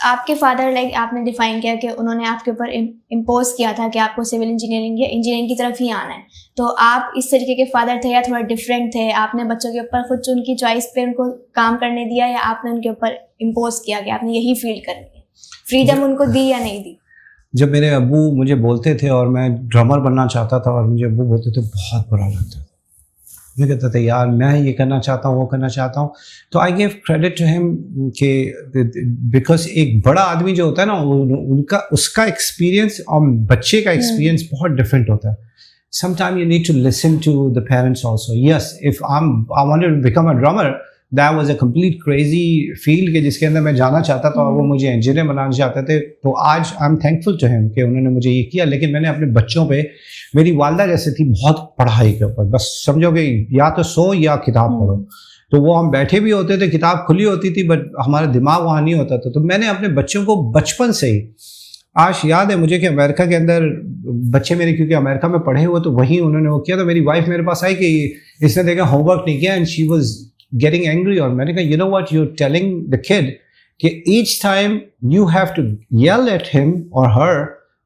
آپ کے فادر لائک آپ نے ڈیفائن کیا کہ انہوں نے آپ کے اوپر امپوز کیا تھا کہ آپ کو سول انجینئرنگ یا انجینئرنگ کی طرف ہی آنا ہے, تو آپ اس طریقے کے فادر تھے یا تھوڑا ڈفرینٹ تھے؟ آپ نے بچوں کے اوپر خود ان کی چوائس پہ ان کو کام کرنے دیا یا آپ نے ان کے اوپر امپوز کیا کہ آپ نے یہی فیلڈ کرنی ہے, فریڈم ان کو دی یا نہیں دی؟ جب میرے ابو مجھے بولتے تھے اور میں ڈرامر بننا چاہتا تھا اور مجھے ابو بولتے تھے بہت برا لگتا, میں کہتا تھا یار میں یہ کرنا چاہتا ہوں وہ کرنا چاہتا ہوں. تو آئی گیو کریڈٹ ٹو ہیم کہ بیکاز ایک بڑا آدمی جو ہوتا ہے نا ان کا اس کا ایکسپیرینس اور بچے کا ایکسپیرینس بہت ڈفرینٹ ہوتا ہے. Sometime you need to listen to the parents also. Yes if I wanted to become a drummer, that was a complete crazy field کے جس کے اندر میں جانا چاہتا تھا اور وہ مجھے انجینئر بنانا چاہتے تھے. تو آج I am thankful to him کہ انہوں نے مجھے یہ کیا. لیکن میں نے اپنے بچوں پہ, میری والدہ جیسے تھی بہت پڑھائی کے اوپر, بس سمجھو کہ یا تو سو یا کتاب پڑھو. تو وہ ہم بیٹھے بھی ہوتے تھے, کتاب کھلی ہوتی تھی بٹ ہمارا دماغ وہاں نہیں ہوتا تھا. تو میں نے اپنے بچوں کو بچپن سے ہی, آج یاد ہے مجھے کہ امریکہ کے اندر بچے میرے کیونکہ امریکہ میں پڑھے ہوئے تو وہیں انہوں نے وہ کیا. تو میری وائف میرے پاس آئی کہ اس نے دیکھا ہوم ورک نہیں کیا, and she was getting angry, اور میں نے کہا you know what you're telling the kid کہ each time you have to yell at him or her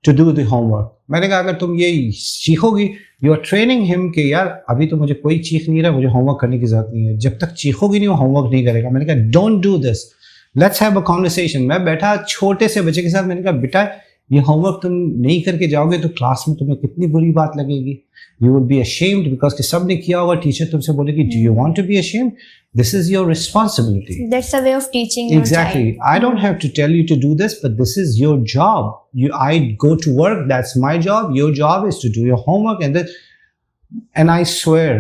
to do the homework. میں نے کہا اگر تم یہ سیکھو گی, you are training him کہ یار ابھی تو مجھے کوئی چیخ نہیں رہا, مجھے ہوم ورک کرنے کی ضرورت نہیں ہے, جب تک چیخو گی نہیں وہ ہوم ورک نہیں کرے گا. میں نے کہا don't do this, let's have a conversation. میں بیٹھا چھوٹے سے بچے کے ساتھ, میں نے کہا بیٹا یہ ہوم ورک تم نہیں کر کے جاؤ گے تو کلاس میں تمہیں کتنی بری بات لگے گی. You will be ashamed because کہ سب نے کیا ہوگا, ٹیچر تم سے بولے گی do you want to be ashamed? This is your responsibility. That's a way of teaching your Exactly. child. I don't have to tell you to do this, but this is your job. I go to work, that's my job. Your job is to do your homework. And I swear,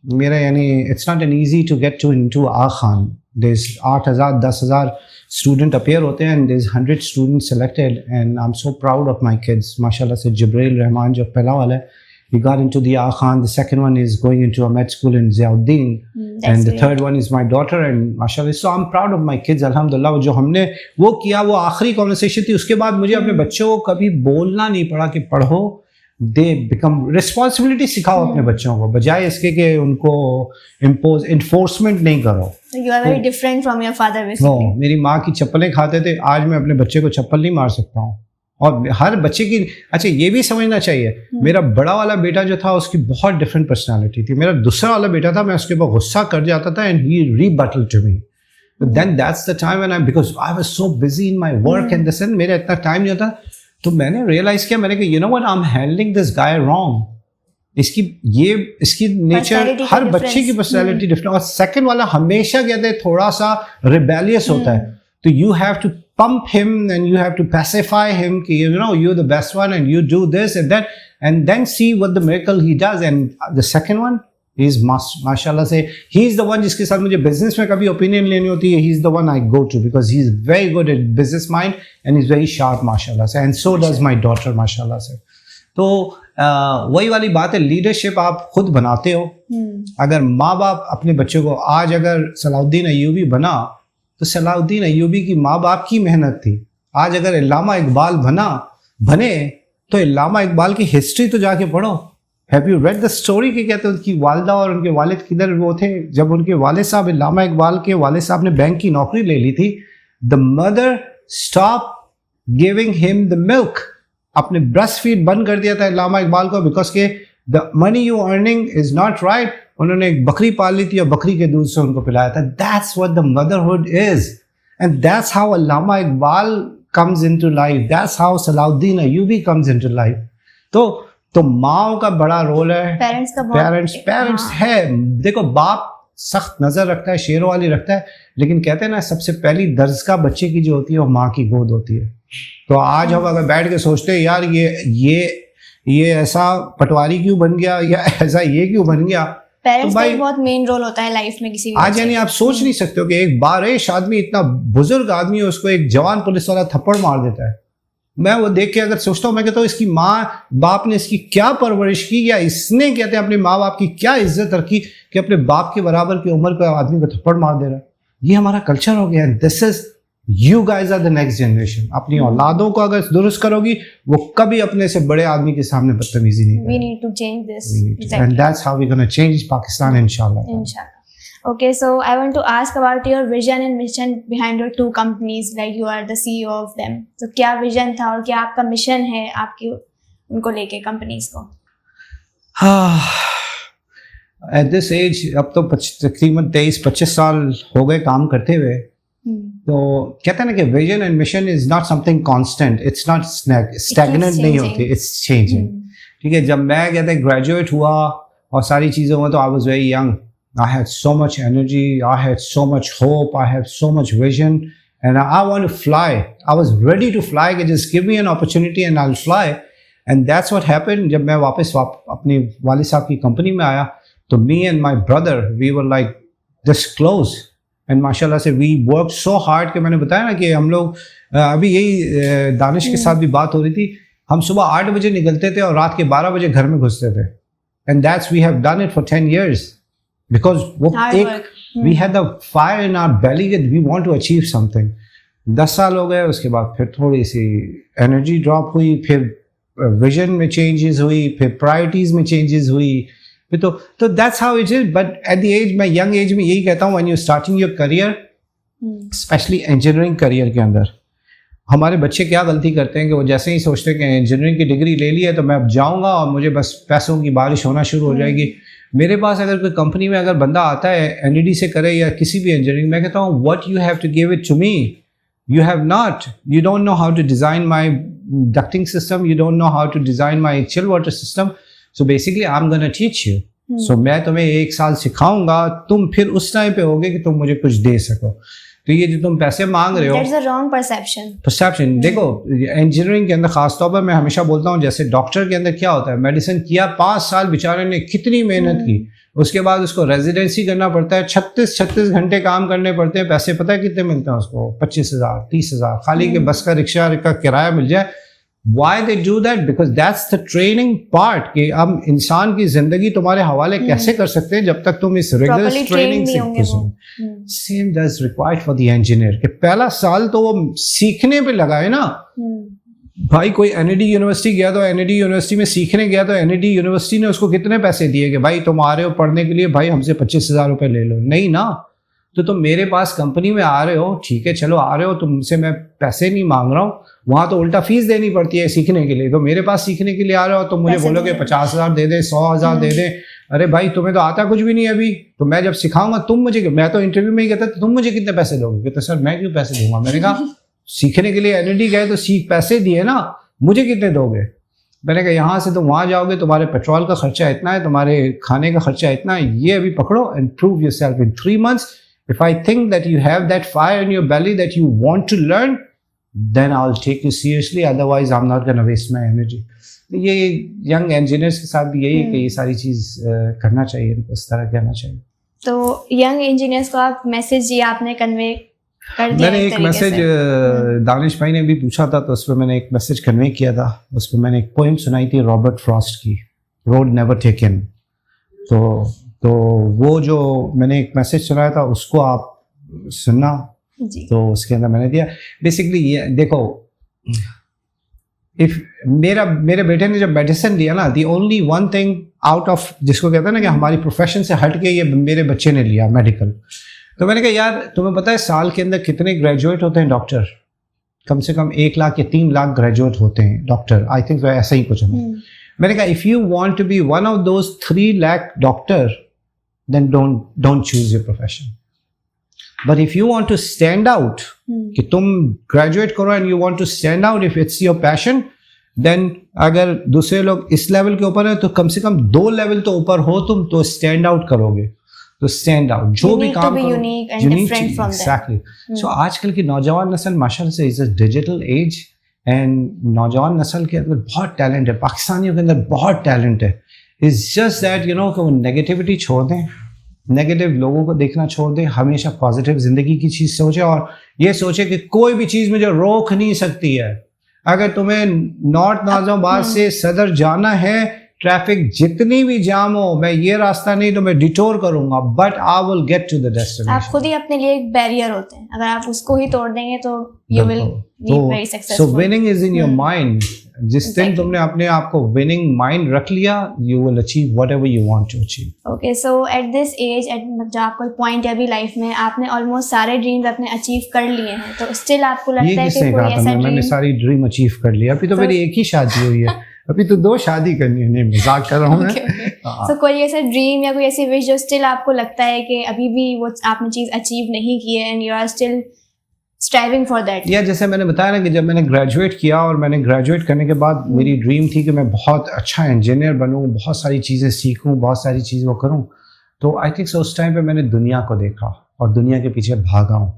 it's not an easy to get into Akhan. There's 8,000, 10,000 student appear hote hain, and there's 100 students selected, and I'm so proud of my kids. MashaAllah se Jibreel Rahman jo pehla wala hai, he got into the Akhan. The second one is going into a med school in Ziauddin, and the third one is my daughter, and MashaAllah, so I'm proud of my kids. Alhamdulillah, jo humne wo kiya wo aakhri conversation thi, uske baad mujhe apne bachchon ko kabhi bolna nahi pada ki padho. They become responsibility سکھاؤ اپنے بچوں کو, بجائے اس کے کہ ان کو انفورسمنٹ نہیں کرو. You are very different from your father basically. No, میری ماں کی چپلیں کھاتے تھے, آج میں اپنے بچے کو چپل نہیں مار سکتا ہوں. اور ہر بچے کی اچھا یہ بھی سمجھنا چاہیے, میرا بڑا والا بیٹا جو تھا اس کی بہت ڈفرینٹ پرسنالٹی تھی. میرا دوسرا والا بیٹا تھا, میں اس کے اوپر غصہ کر جاتا تھا and he rebutted to me. Then that's the time when because I was so busy in my work and this and میرا اتنا ٹائم نہیں ہوتا, تو میں نے ریئلائز کیا, میں نے کہا you know what, I'm handling this guy wrong. اس کی نیچر ہر بچے کی پرسنالٹی ڈفرینٹ. اور سیکنڈ والا ہمیشہ کہتے ہیں تھوڑا سا ریبیلیس ہوتا ہے, تو you have to pump him and you have to pacify him کہ you know you're the best one and you do this and then see what the miracle he does. And the second one is mashallah سے he's the one جس کے ساتھ مجھے بزنس میں کبھی اوپینین لینی ہوتی ہے, he's the one I go to because he's very good at business mind and he's very sharp mashallah سے, and so does my daughter mashallah سے. تو وہی والی بات ہے, لیڈرشپ آپ خود بناتے ہو. اگر ماں باپ اپنے بچوں کو, آج اگر صلاح الدین ایوبی بنا تو صلاح الدین ایوبی کی ماں باپ کی محنت تھی. آج اگر علامہ اقبال بنے تو علامہ اقبال کی ہسٹری تو جا کے پڑھو. Have you read the story کہ کہتے ہیں ان کی والدہ اور ان کے والد کدھر وہ تھے جب ان کے والد صاحب, علامہ اقبال کے والد صاحب نے بینک کی نوکری لے لی تھی. دا مدر اسٹاپ گیونگ ہم دا ملک, اپنے برسٹ فیڈ بند کر دیا تھا علامہ اقبال کو, بیکاز کہ the money you earning is not right. انہوں نے ایک بکری پال لی تھی اور بکری کے دودھ سے ان کو پلایا تھا. That's what the motherhood is, and that's how Allama Iqbal comes into life, that's how Salahuddin Ayubi comes into life. تو ماؤں کا بڑا رول ہے, پیرنٹس ہے. دیکھو باپ سخت نظر رکھتا ہے, شیروں والی رکھتا ہے, لیکن کہتے ہیں نا سب سے پہلی درسگاہ بچے کی جو ہوتی ہے وہ ماں کی گود ہوتی ہے. تو آج ہم اگر بیٹھ کے سوچتے ہیں یار یہ ایسا پٹواری کیوں بن گیا یا ایسا یہ کیوں بن گیا, پیرنٹس کا بہت مین رول ہوتا ہے لائف میں کسی بھی. آج یعنی آپ سوچ نہیں سکتے ہو کہ ایک باریش آدمی, اتنا بزرگ آدمی ہے, اس کو ایک جوان پولیس والا تھپڑ مار دیتا ہے. میں وہ دیکھ کے اگر سوچتا ہوں, میں کہتا ہوں اس کی ماں باپ نے اس کی کیا پرورش کی, یا اس نے کہتے ہیں اپنے ماں باپ کی کیا عزت رکھی کہ اپنے باپ کے برابر کی عمر کا آدمی کو تھپڑ مار دے رہا ہے. یہ ہمارا کلچر ہو گیا. دس از You guys are the next generation. اپنی اولادوں کو اگر درست کرو گی, وہ کبھی اپنے سے بڑے آدمی کے سامنے بدتمیزی نہیں کریں. We need to change this. And that's how we're going to change Pakistan, inshallah. Okay, so I want to ask about your vision and mission behind your two companies, like you are the CEO of them. So کیا vision تھا اور کیا آپ کا mission ہے آپ کی ان کو لے کے کمپنیز کو؟ At this age, اب تو تقریباً 23-25 سال ہو گئے کام کرتے ہوئے. تو کہتے ہیں نا کہ vision and mission is not something constant, it's not stagnant نہیں ہوتی, اٹس چینجنگ. ٹھیک ہے, جب میں کہتے ہیں گریجویٹ ہوا اور ساری چیزیں ہوا تو I was very young. I had so much energy, I had so much hope, I had so much vision, and I want to fly. I was ready to fly کہ just give me an opportunity and I will fly. And that's what happen. جب میں واپس اپنے والد صاحب کی کمپنی میں آیا تو me and my brother we were like just close. And ماشاء اللہ سے وی ورک سو ہارڈ کہ میں نے بتایا نا کہ ہم لوگ ابھی یہی دانش کے ساتھ بھی بات ہو رہی تھی, ہم صبح 8 بجے نکلتے تھے اور رات کے 12 بجے گھر میں گھستے تھے. And that's we have done it for 10 years because وہ ایک we had the fire in our belly that we want to achieve something. 10 سال ہو گئے, اس کے بعد پھر تھوڑی سی انرجی ڈراپ ہوئی, پھر ویژن میں چینجز ہوئی, پھر پرائرٹیز میں چینجز ہوئی. تو that's how it is. But at the age, میں ینگ ایج میں یہی کہتا ہوں, when you starting your career especially engineering career کے اندر ہمارے بچے کیا غلطی کرتے ہیں کہ وہ جیسے ہی سوچتے ہیں کہ انجینئرنگ کی ڈگری لے لی ہے تو میں اب جاؤں گا اور مجھے بس پیسوں کی بارش ہونا شروع ہو جائے گی. میرے پاس اگر کوئی کمپنی میں اگر بندہ آتا ہے NED سے کرے یا کسی بھی انجینئرنگ, میں کہتا ہوں what you have to give it to me. You have not. You don't know how to design my ducting system. You don't know how to design my chill water system. So basically I'm going to teach you. So میں تمہیں 1 سال سکھاؤں گا, تم پھر اس ٹائم پہ ہوگے کہ تم مجھے کچھ دے سکو. تو یہ جو تم پیسے مانگ رہے ہو, That's a wrong perception. Perception. دیکھو انجینئرنگ کے اندر خاص طور پر میں ہمیشہ بولتا ہوں, جیسے ڈاکٹر کے اندر کیا ہوتا ہے, میڈیسن کیا 5 سال بیچارے نے کتنی محنت کی, اس کے بعد اس کو ریزیڈنسی کرنا پڑتا ہے, 36 گھنٹے کام کرنے پڑتے ہیں, پیسے پتہ ہے کتنے ملتے ہیں اس کو, 25,000 30,000, خالی کہ بس کا رکشہ کا کرایہ مل جائے. Why they do that? Because that's the training part. کہ اب انسان کی زندگی تمہارے حوالے کیسے کر سکتے ہیں جب تک تم اس ریگولر ٹریننگ سے گزرو. Same does required for the engineer. کہ پہلا سال تو وہ سیکھنے پہ لگائے نا. بھائی کوئی NED یونیورسٹی گیا تو NED یونیورسٹی میں سیکھنے گیا تو NED یونیورسٹی نے اس کو کتنے پیسے دیے کہ بھائی تم آ رہے ہو پڑھنے کے لیے, بھائی ہم سے 25,000 روپے لے لو. نہیں نا. تو تم میرے پاس کمپنی میں آ رہے ہو, ٹھیک ہے چلو آ رہے ہو, تم سے میں پیسے نہیں مانگ رہا ہوں, وہاں تو الٹا فیس دینی پڑتی ہے سیکھنے کے لیے. تو میرے پاس سیکھنے کے لیے آ رہے ہو, تم مجھے بولو کہ 50,000 دے دیں, 100,000 دے دیں. ارے بھائی تمہیں تو آتا کچھ بھی نہیں ابھی, تو میں جب سکھاؤں گا تم مجھے, میں تو انٹرویو میں ہی کہتا تم مجھے کتنے پیسے دو گے, کہتے سر میں کیوں پیسے دوں گا. میں نے کہا سیکھنے کے لیے NED گئے تو پیسے دیے نا, مجھے کتنے دو گے. میں نے کہا یہاں سے تم وہاں جاؤ گے, تمہارے پیٹرول کا خرچہ اتنا ہے, تمہارے کھانے کا خرچہ اتنا ہے, یہ ابھی پکڑو and prove yourself in 3 months. If I think that you have that fire in your belly that you want to learn, then I'll take you seriously. Otherwise, I'm not going to waste my energy. یہ ینگ انجینئرس کے ساتھ بھی یہی ہے کہ یہ ساری چیز کرنا چاہیے, اس طرح کہنا چاہیے. تو ینگ انجینئرس کو آپ میسج یہ آپ نے کنوے کر دیا. میں نے ایک میسج دانش بھائی نے بھی پوچھا تھا تو اس پہ میں نے ایک میسج کنوے کیا تھا. اس پہ میں نے ایک پوئم سنائی تھی رابرٹ فراسٹ کی, روڈ نیور ٹیکن. تو وہ جو میں نے ایک میسج سنایا تھا اس کو آپ سننا. تو اس کے اندر میں نے دیا بیسکلی یہ دیکھو, میرے بیٹے نے جب میڈیسن لیا نا, the only one thing out of, جس کو کہتے ہیں نا کہ ہماری پروفیشن سے ہٹ کے یہ میرے بچے نے لیا میڈیکل. تو میں نے کہا یار تمہیں پتہ ہے سال کے اندر کتنے گریجویٹ ہوتے ہیں ڈاکٹر, کم سے کم 1 لاکھ یا 3 لاکھ گریجویٹ ہوتے ہیں ڈاکٹر. آئی تھنک ایسا ہی کچھ ہے. میں نے کہا if you want to be one of those 3 lakh doctor then don't choose your profession. But if you want to stand out, کہ تم graduate کرو and you want to stand out, if it's your passion, then اگر دوسرے لوگ اس لیول کے اوپر ہیں تو کم سے کم 2 لیول تو اوپر ہو تم, تو stand out کرو گے. تو stand out جو بھی کام کرو, unique and different from them. Exactly. So آج کل کی نوجوان نسل ماشاءاللہ سے is a digital age, and نوجوان نسل کے اندر بہت ٹیلنٹ ہے, پاکستانیوں کے اندر بہت ٹیلنٹ ہے. It's just that you know کہ وہ نیگیٹیوٹی چھوڑ دیں, نیگیٹو لوگوں کو دیکھنا چھوڑ دیں, ہمیشہ پازیٹیو زندگی کی چیز سوچیں, اور یہ سوچیں کہ کوئی بھی چیز مجھے روک نہیں سکتی ہے. اگر تمہیں نارتھ نازم آباد سے صدر جانا ہے, ٹریفک جتنی بھی جام ہو, میں یہ راستہ نہیں تو میں ڈیٹور کروں گا, but I will get to the destination. آپ خود ہی اپنے لیے ایک بیریئر ہوتے ہیں, اگر آپ اس کو ہی توڑ دیں گے تو you will be very successful. So winning is in your mind. جس دن تم نے اپنے آپ کو وننگ مائنڈ رکھ لیا, you will achieve whatever you want to achieve. Okay, so at this age, جو آپ کوئی پوائنٹ ہے ابھی لائف میں, آپ نے آلموسٹ سارے ڈریمز اپنے اچیو کر لیے ہیں, تو اسٹل آپ کو لگتا ہے کہ کوئی ایسا میں نے ساری ڈریم اچیو کر لیا. ابھی تو میری ایک ہی شادی ہوئی ہے, ابھی تو 2 شادی کرنی ہے. نہیں مذاق کر رہا ہوں میں. سو کوئی ایسا ڈریم یا کوئی ایسی وش جو اسٹل آپ کو لگتا ہے کہ ابھی بھی وہ آپ نے چیز اچیو نہیں کی ہے, and you are still striving for that. یا جیسے میں نے بتایا نا کہ جب میں نے گریجویٹ کیا, اور میں نے گریجویٹ کرنے کے بعد میری ڈریم تھی کہ میں بہت اچھا انجینئر بنوں, بہت ساری چیزیں سیکھوں, بہت ساری چیز وہ کروں. تو آئی تھنک سو اس ٹائم پہ میں نے دنیا کو دیکھا اور دنیا کے پیچھے بھاگا ہوں.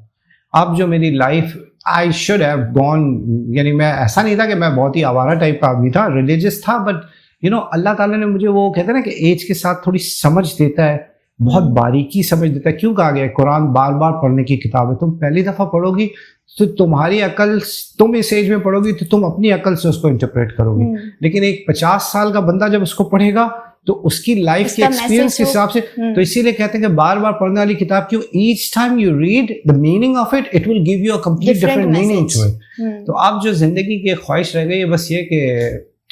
اب جو میری life, I should have gone, یعنی میں ایسا نہیں تھا کہ میں بہت ہی آوارہ ٹائپ کا آدمی تھا, ریلیجس تھا, بٹ یو نو اللہ تعالیٰ نے مجھے وہ کہتے ہیں نا کہ ایج کے ساتھ تھوڑی سمجھ دیتا ہے, بہت باریکی سمجھ دیتا ہے. کیوں کہا گیا قرآن بار بار پڑھنے کی کتاب ہے, تم پہلی دفعہ پڑھو گی تو تمہاری عقل, تم اس ایج میں پڑھو گی تو تم اپنی عقل سے اس کو انٹرپریٹ کرو گی, لیکن ایک 50 سال کا بندہ جب اس کو پڑھے گا تو اس کی لائف کے ایکسپیرینس کے حساب سے, تو اسی لیے کہتے ہیں کہ بار بار پڑھنے والی کتاب کیوں, each time you read the meaning of it, it will give you a complete different meaning to it. تو اب جو زندگی کی ایک خواہش رہ گئی ہے بس یہ کہ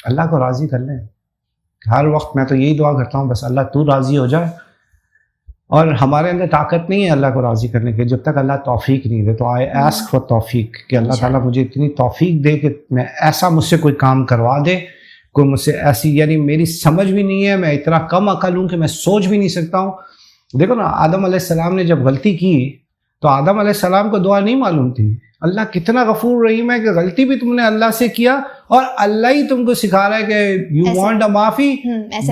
اللہ کو راضی کر لیں. ہر وقت میں تو یہی دعا کرتا ہوں, بس اللہ تو راضی ہو جائے, اور ہمارے اندر طاقت نہیں ہے اللہ کو راضی کرنے کی جب تک اللہ توفیق نہیں دے. تو آئی ایسک فار توفیق کہ اللہ تعالیٰ مجھے اتنی توفیق دے کہ میں ایسا مجھ سے کوئی کام کروا دے, کوئی مجھ سے ایسی, یعنی میری سمجھ بھی نہیں ہے, میں اتنا کم عقل ہوں کہ میں سوچ بھی نہیں سکتا ہوں. دیکھو نا, آدم علیہ السلام نے جب غلطی کی تو آدم علیہ السلام کو دعا نہیں معلوم تھی. اللہ کتنا غفور رحیم ہے کہ غلطی بھی تم نے اللہ سے کیا اور اللہ ہی تم کو سکھا رہا ہے کہ یو وانٹ اے معافی,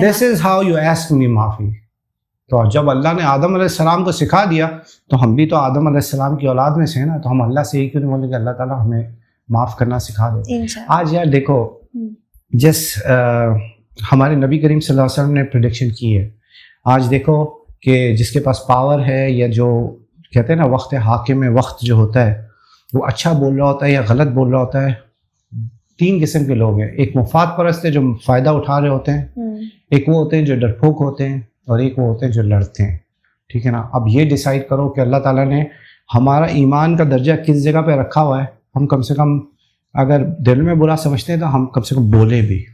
دس از ہاؤ یو ایسک می معافی. تو جب اللہ نے آدم علیہ السلام کو سکھا دیا تو ہم بھی تو آدم علیہ السلام کی اولاد میں سے ہیں نا, تو ہم اللہ سے یہی کیوں نہیں بولیں کہ اللہ تعالیٰ ہمیں معاف کرنا سکھا دے. آج یار دیکھو, جس ہمارے نبی کریم صلی اللہ علیہ وسلم نے پریڈکشن کی ہے, آج دیکھو کہ جس کے پاس پاور ہے یا جو کہتے ہیں نا وقت حاکم وقت جو ہوتا ہے, وہ اچھا بول رہا ہوتا ہے یا غلط بول رہا ہوتا ہے. 3 قسم کے لوگ ہیں, ایک مفاد پرست ہے جو فائدہ اٹھا رہے ہوتے ہیں, ایک وہ ہوتے ہیں جو ڈرپوک ہوتے ہیں, اور ایک وہ ہوتے ہیں جو لڑتے ہیں. ٹھیک ہے نا, اب یہ ڈیسائیڈ کرو کہ اللہ تعالیٰ نے ہمارا ایمان کا درجہ کس جگہ پہ رکھا ہوا ہے. ہم کم سے کم اگر دل میں برا سمجھتے ہیں تو ہم کم سے کم بولے بھی,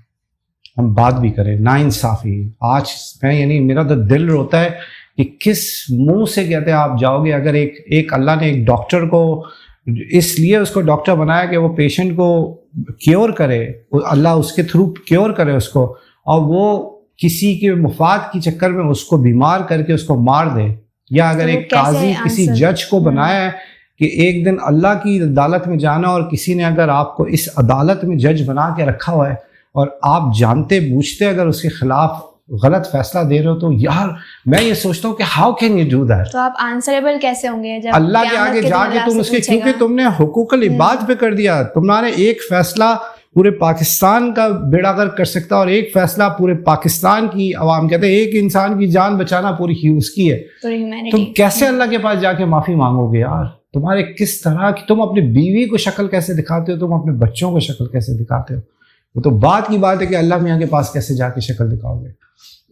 ہم بات بھی کریں. نا انصافی آج میں, یعنی میرا تو دل روتا ہے کہ کس منہ سے کہتے ہیں آپ جاؤ گے. اگر ایک اللہ نے ایک ڈاکٹر کو اس لیے اس کو ڈاکٹر بنایا کہ وہ پیشنٹ کو کیور کرے, اللہ اس کے تھرو کیور کرے اس کو, اور وہ کسی کے مفاد کی چکر میں اس کو بیمار کر کے اس کو مار دے. یا اگر ایک قاضی کسی جج کو بنایا ہے کہ ایک دن اللہ کی عدالت میں جانا, اور کسی نے اگر آپ کو اس عدالت میں جج بنا کے رکھا ہوا ہے اور آپ جانتے بوجھتے اگر اس کے خلاف غلط فیصلہ دے رہے ہو, تو یار میں یہ سوچتا ہوں کہ how can you do that. تو آپ آنسریبل کیسے ہوں گے جب اللہ کے آگے جا کے تم اس کے, کیونکہ تم نے حقوق العباد پہ کر دیا. تمہارے ایک فیصلہ پورے پاکستان کا بیڑا غرق کر سکتا, اور ایک فیصلہ پورے پاکستان کی عوام, کہتے ہیں ایک انسان کی جان بچانا پوری اس کی ہے. تم کیسے اللہ کے پاس جا کے معافی مانگو گے یار؟ تمہارے کس طرح کی, تم اپنی بیوی کو شکل کیسے دکھاتے ہو, تم اپنے بچوں کو شکل کیسے دکھاتے ہو؟ وہ تو بات کی بات ہے کہ اللہ میاں کے پاس کیسے جا کے شکل دکھاؤ گے.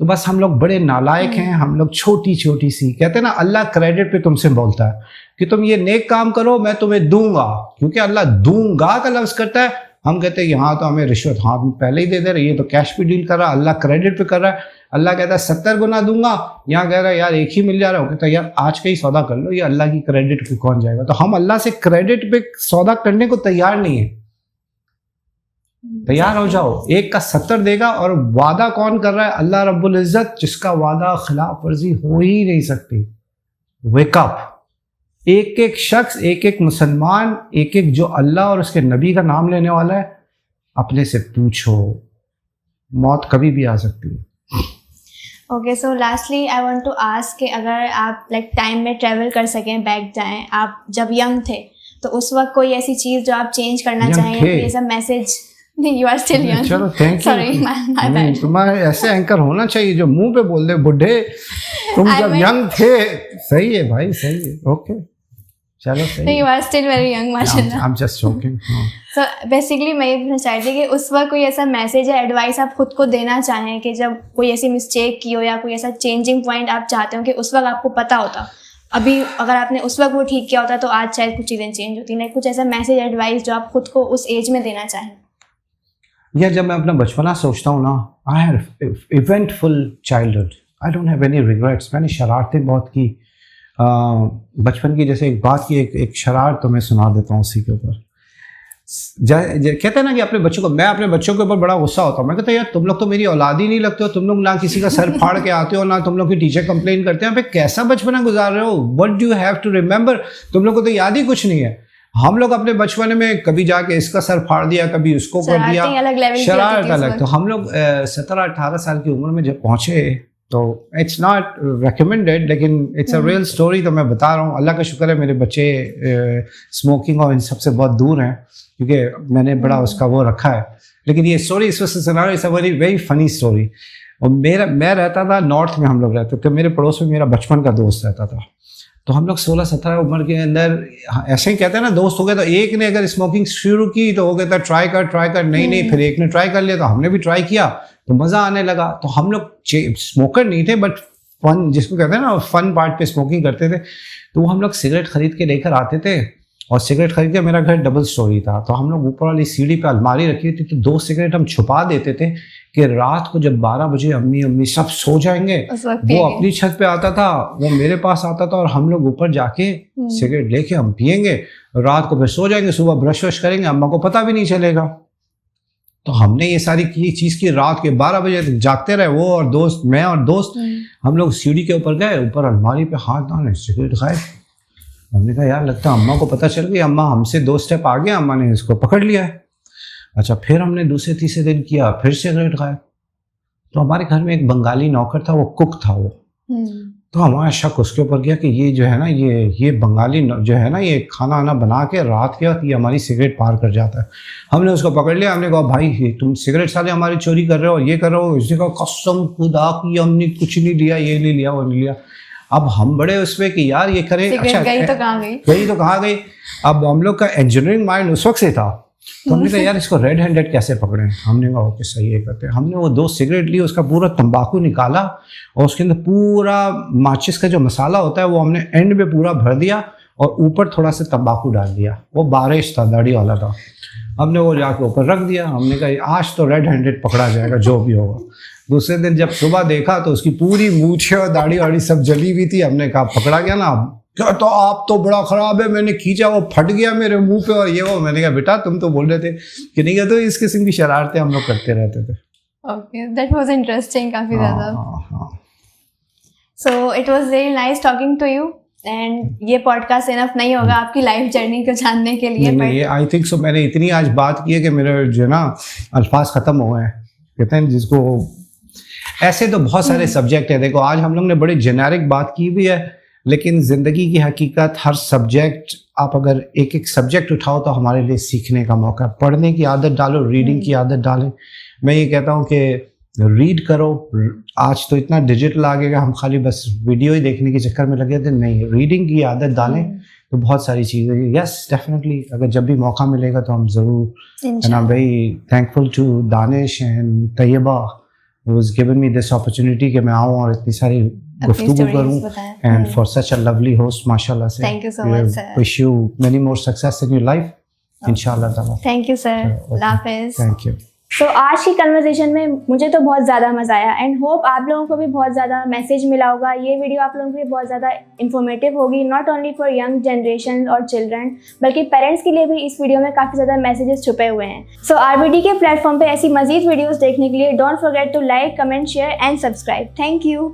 تو بس ہم لوگ بڑے نالائق ہیں, ہم لوگ چھوٹی چھوٹی سی, کہتے ہیں نا اللہ کریڈٹ پہ تم سے بولتا ہے کہ تم یہ نیک کام کرو میں تمہیں دوں گا, کیونکہ اللہ دوں گا کا لفظ کرتا ہے. ہم کہتے ہیں یہاں تو ہمیں رشوت, ہاں پہلے ہی دے دے رہے, یہ تو کیش پہ ڈیل کر رہا, اللہ کریڈٹ پہ کر رہا ہے. اللہ کہتا ہے 70 گنا دوں گا, یہاں کہہ رہا ہے یار ایک ہی مل جا رہا ہے. کہتا ہے یار آج کا ہی سودا کر لو, یہ اللہ کی کریڈٹ پہ کون جائے گا. تو ہم اللہ سے کریڈٹ پہ سودا کرنے کو تیار نہیں ہیں. تیار ہو جاؤ, ایک کا 70 دے گا. اور وعدہ کون کر رہا ہے؟ اللہ رب العزت, جس کا وعدہ خلاف ورزی ہو ہی نہیں سکتی. ویک اپ, ایک ایک شخص, ایک ایک مسلمان, ایک ایک جو اللہ اور اس کے نبی کا نام لینے والا ہے, اپنے سے پوچھو, موت کبھی بھی آ سکتی ہے. Okay, so lastly I want to ask کہ اگر آپ لائک ٹائم میں ٹریول کر سکیں, بیک جائیں, آپ جب ینگ تھے تو اس وقت کوئی ایسی چیز جو آپ چینج کرنا چاہیں, کوئی ایسا message? You are still young. چلو تھینک یو. تمہارے ایسے اینکر ہونا چاہیے جو منہ پہ بول دے بڈھے تم جب ینگ تھے. صحیح ہے بھائی, صحیح ہے, اوکے چلو صحیح. You are still very young ماشاءاللہ. I am just joking. So basically میں یہ پوچھنا چاہتی کہ اس وقت کوئی ایسا میسج یا ایڈوائس آپ خود کو دینا چاہیں کہ جب کوئی ایسی مسٹیک کی ہو یا کوئی ایسا چینجنگ پوائنٹ آپ چاہتے ہو کہ اس وقت آپ کو پتہ ہوتا, ابھی اگر آپ نے اس وقت وہ ٹھیک کیا ہوتا تو آج شاید کچھ چیزیں چینج ہوتی ہیں, کچھ ایسا میسج ایڈوائس جو آپ خود کو اس ایج میں دینا چاہیں. یا جب میں اپنا بچپنا سوچتا ہوں نا, I have eventful childhood, I don't have any regrets. میں نے شرارتیں بہت کی بچپن کی. جیسے ایک بات کی, ایک شرارت تو میں سنا دیتا ہوں اسی کے اوپر. کہتے ہیں نا کہ اپنے بچوں کو, میں اپنے بچوں کے اوپر بڑا غصہ ہوتا ہوں. میں کہتا ہوں یار تم لوگ تو میری اولاد ہی نہیں لگتے ہو, تم لوگ نہ کسی کا سر پھاڑ کے آتے ہو, نہ تم لوگ کی ٹیچر کمپلین کرتے ہیں. بھائی کیسا بچپنا گزار رہے ہو, what do you have to remember. تم لوگ کو تو یاد ہی کچھ نہیں ہے. ہم لوگ اپنے بچپنے میں کبھی جا کے اس کا سر پھاڑ دیا, کبھی اس کو کر دیا, شرارت الگ. تو ہم لوگ 17-18 سال کی عمر میں جب پہنچے تو اٹس ناٹ ریکمینڈیڈ, لیکن اٹس اے ریئل اسٹوری. تو میں بتا رہا ہوں, اللہ کا شکر ہے میرے بچے اسموکنگ اور ان سب سے بہت دور ہیں, کیونکہ میں نے بڑا اس کا وہ رکھا ہے. لیکن یہ اسٹوری اس وجہ سے سنا, it's a very funny story. اور میں رہتا تھا نارتھ میں, ہم لوگ رہتے تھے, میرے پڑوس میں میرا بچپن کا دوست رہتا تھا. تو ہم لوگ 16-17 عمر کے اندر ایسے ہی کہتے ہیں نا, دوست ہو گئے تو ایک نے اگر اسموکنگ شروع کی تو وہ کہتا ہے ٹرائی کر, نہیں, پھر ایک نے ٹرائی کر لیا تو ہم نے بھی ٹرائی کیا تو مزہ آنے لگا. تو ہم لوگ اسموکر نہیں تھے, بٹ فن جس کو کہتے ہیں نا, فن پارٹ پہ اسموکنگ کرتے تھے. تو وہ ہم لوگ سگریٹ خرید کے لے کر آتے تھے اور سگریٹ خرید کے میرا گھر ڈبل سٹوری تھا, تو ہم لوگ اوپر والی سیڑھی پہ الماری رکھی تھی, تو 2 سگریٹ ہم چھپا دیتے تھے کہ رات کو جب 12 بجے امی سب سو جائیں گے, وہ اپنی چھت پہ آتا تھا, وہ میرے پاس آتا تھا, اور ہم لوگ اوپر جا کے سگریٹ لے کے ہم پیئیں گے, رات کو پھر سو جائیں گے, صبح برش وش کریں گے, اماں کو پتہ بھی نہیں چلے گا. تو ہم نے یہ ساری چیز کی, رات کے 12 بجے تک جاگتے رہے, وہ اور دوست, میں اور دوست, ہم لوگ سیڑھی کے اوپر گئے, اوپر الماری پہ ہاتھ ڈالے, سگریٹ کھائے. ہم نے کہا یار لگتا ہے اماں کو پتہ چل گئی, اماں ہم سے 2 اسٹیپ آگے, اماں نے اس کو پکڑ لیا ہے. اچھا پھر ہم نے دوسرے تیسرے دن کیا, پھر سگریٹ کھائے. تو ہمارے گھر میں ایک بنگالی نوکر تھا, وہ کک تھا وہ, تو ہمارا شک اس کے اوپر گیا کہ یہ جو ہے نا, یہ بنگالی جو ہے نا, یہ کھانا آنا بنا کے رات کے وقت یہ ہماری سگریٹ پار کر جاتا ہے. ہم نے اس کو پکڑ لیا, ہم نے کہا بھائی تم سگریٹ سالے ہماری چوری کر رہے ہو, یہ کر رہے ہو. اس نے کہا قسم خدا کی ہم نے کچھ نہیں لیا, یہ نہیں لیا, وہ نہیں لیا. اب ہم بڑے اس پہ کہ یار یہ کریں, اچھا گئی تو کہاں گئی. اب ہم لوگ کا انجینئرنگ مائنڈ اس وقت سے تھا, تو ہم نے کہا یار اس کو ریڈ ہینڈیڈ کیسے پکڑیں. ہم نے کہا اوکے صحیح ہے کرتے. ہم نے وہ 2 سگریٹ لی, اس کا پورا تمباکو نکالا, اور اس کے اندر پورا ماچس کا جو مسالہ ہوتا ہے وہ ہم نے اینڈ پہ پورا بھر دیا, اور اوپر تھوڑا سا تمباکو ڈال دیا. وہ بارش تھا, داڑھی والا تھا. ہم نے وہ جا کے اوپر رکھ دیا. ہم نے کہا آج تو ریڈ ہینڈیڈ پکڑا جائے گا جو بھی ہوگا. دوسرے دن جب صبح دیکھا تو اس کی پوری مونچھیں اور داڑھی واڑی سب جلی ہوئی تھی. ہم نے کہا پکڑا گیا نا. کیا تو آپ تو بڑا خراب ہے, میں نے کھینچا وہ پھٹ گیا میرے منہ پہ, اور یہ وہ. میں نے کہا بیٹا تم تو بول رہے تھے کہ نہیں کہتے. اس قسم کی شرارتیں ہم لوگ کرتے رہتے تھے. اوکے, دیٹ واز انٹرسٹنگ کافی زیادہ. So it was very nice talking to you, and یہ پوڈ کاسٹ انف نہیں ہوگا آپ کی لائف جرنی کو جاننے کے لیے. نہیں, آئی تھنک سو میں نے اتنی آج بات کی ہے کہ میرے جو ہے نا الفاظ ختم ہو گئے ہیں. کہتے ہیں جس کو, ایسے تو بہت سارے سبجیکٹ ہیں. دیکھو آج ہم لوگ نے بڑی جنیرک بات کی بھی ہے, لیکن زندگی کی حقیقت ہر سبجیکٹ, آپ اگر ایک سبجیکٹ اٹھاؤ تو ہمارے لیے سیکھنے کا موقع ہے. پڑھنے کی عادت ڈالو, ریڈنگ کی عادت ڈالیں. میں یہ کہتا ہوں کہ ریڈ کرو. آج تو اتنا ڈیجیٹل آ گیا کہ ہم خالی بس ویڈیو ہی دیکھنے کے چکر میں لگے تھے. نہیں, ریڈنگ کی عادت ڈالیں تو بہت ساری چیزیں. یس ڈیفینیٹلی, اگر جب بھی موقع ملے گا تو ہم ضرور. And I am very thankful to Danish and Tayyaba who has given me this opportunity کہ میں آؤں اور اتنی ساری گفتگو کروں, and for such a lovely host, mashallah سے. Thank you so much, sir. Wish you many more success in your life, inshallah ta'ala. Thank you, sir. Allah Hafiz. Thank you. سو آج کی کنورسیشن میں مجھے تو بہت زیادہ مزہ آیا, اینڈ ہوپ آپ لوگوں کو بھی بہت زیادہ میسیج ملا ہوگا. یہ ویڈیو آپ لوگوں کے لیے بہت زیادہ انفارمیٹیو ہوگی, not only for young generation اور چلڈرن, بلکہ پیرنٹس کے لیے بھی اس ویڈیو میں کافی زیادہ میسیجز چھپے ہوئے ہیں. سو RBD کے پلیٹ فارم پہ ایسی مزید ویڈیوز دیکھنے کے لیے don't forget to like, comment, share and subscribe. Thank you.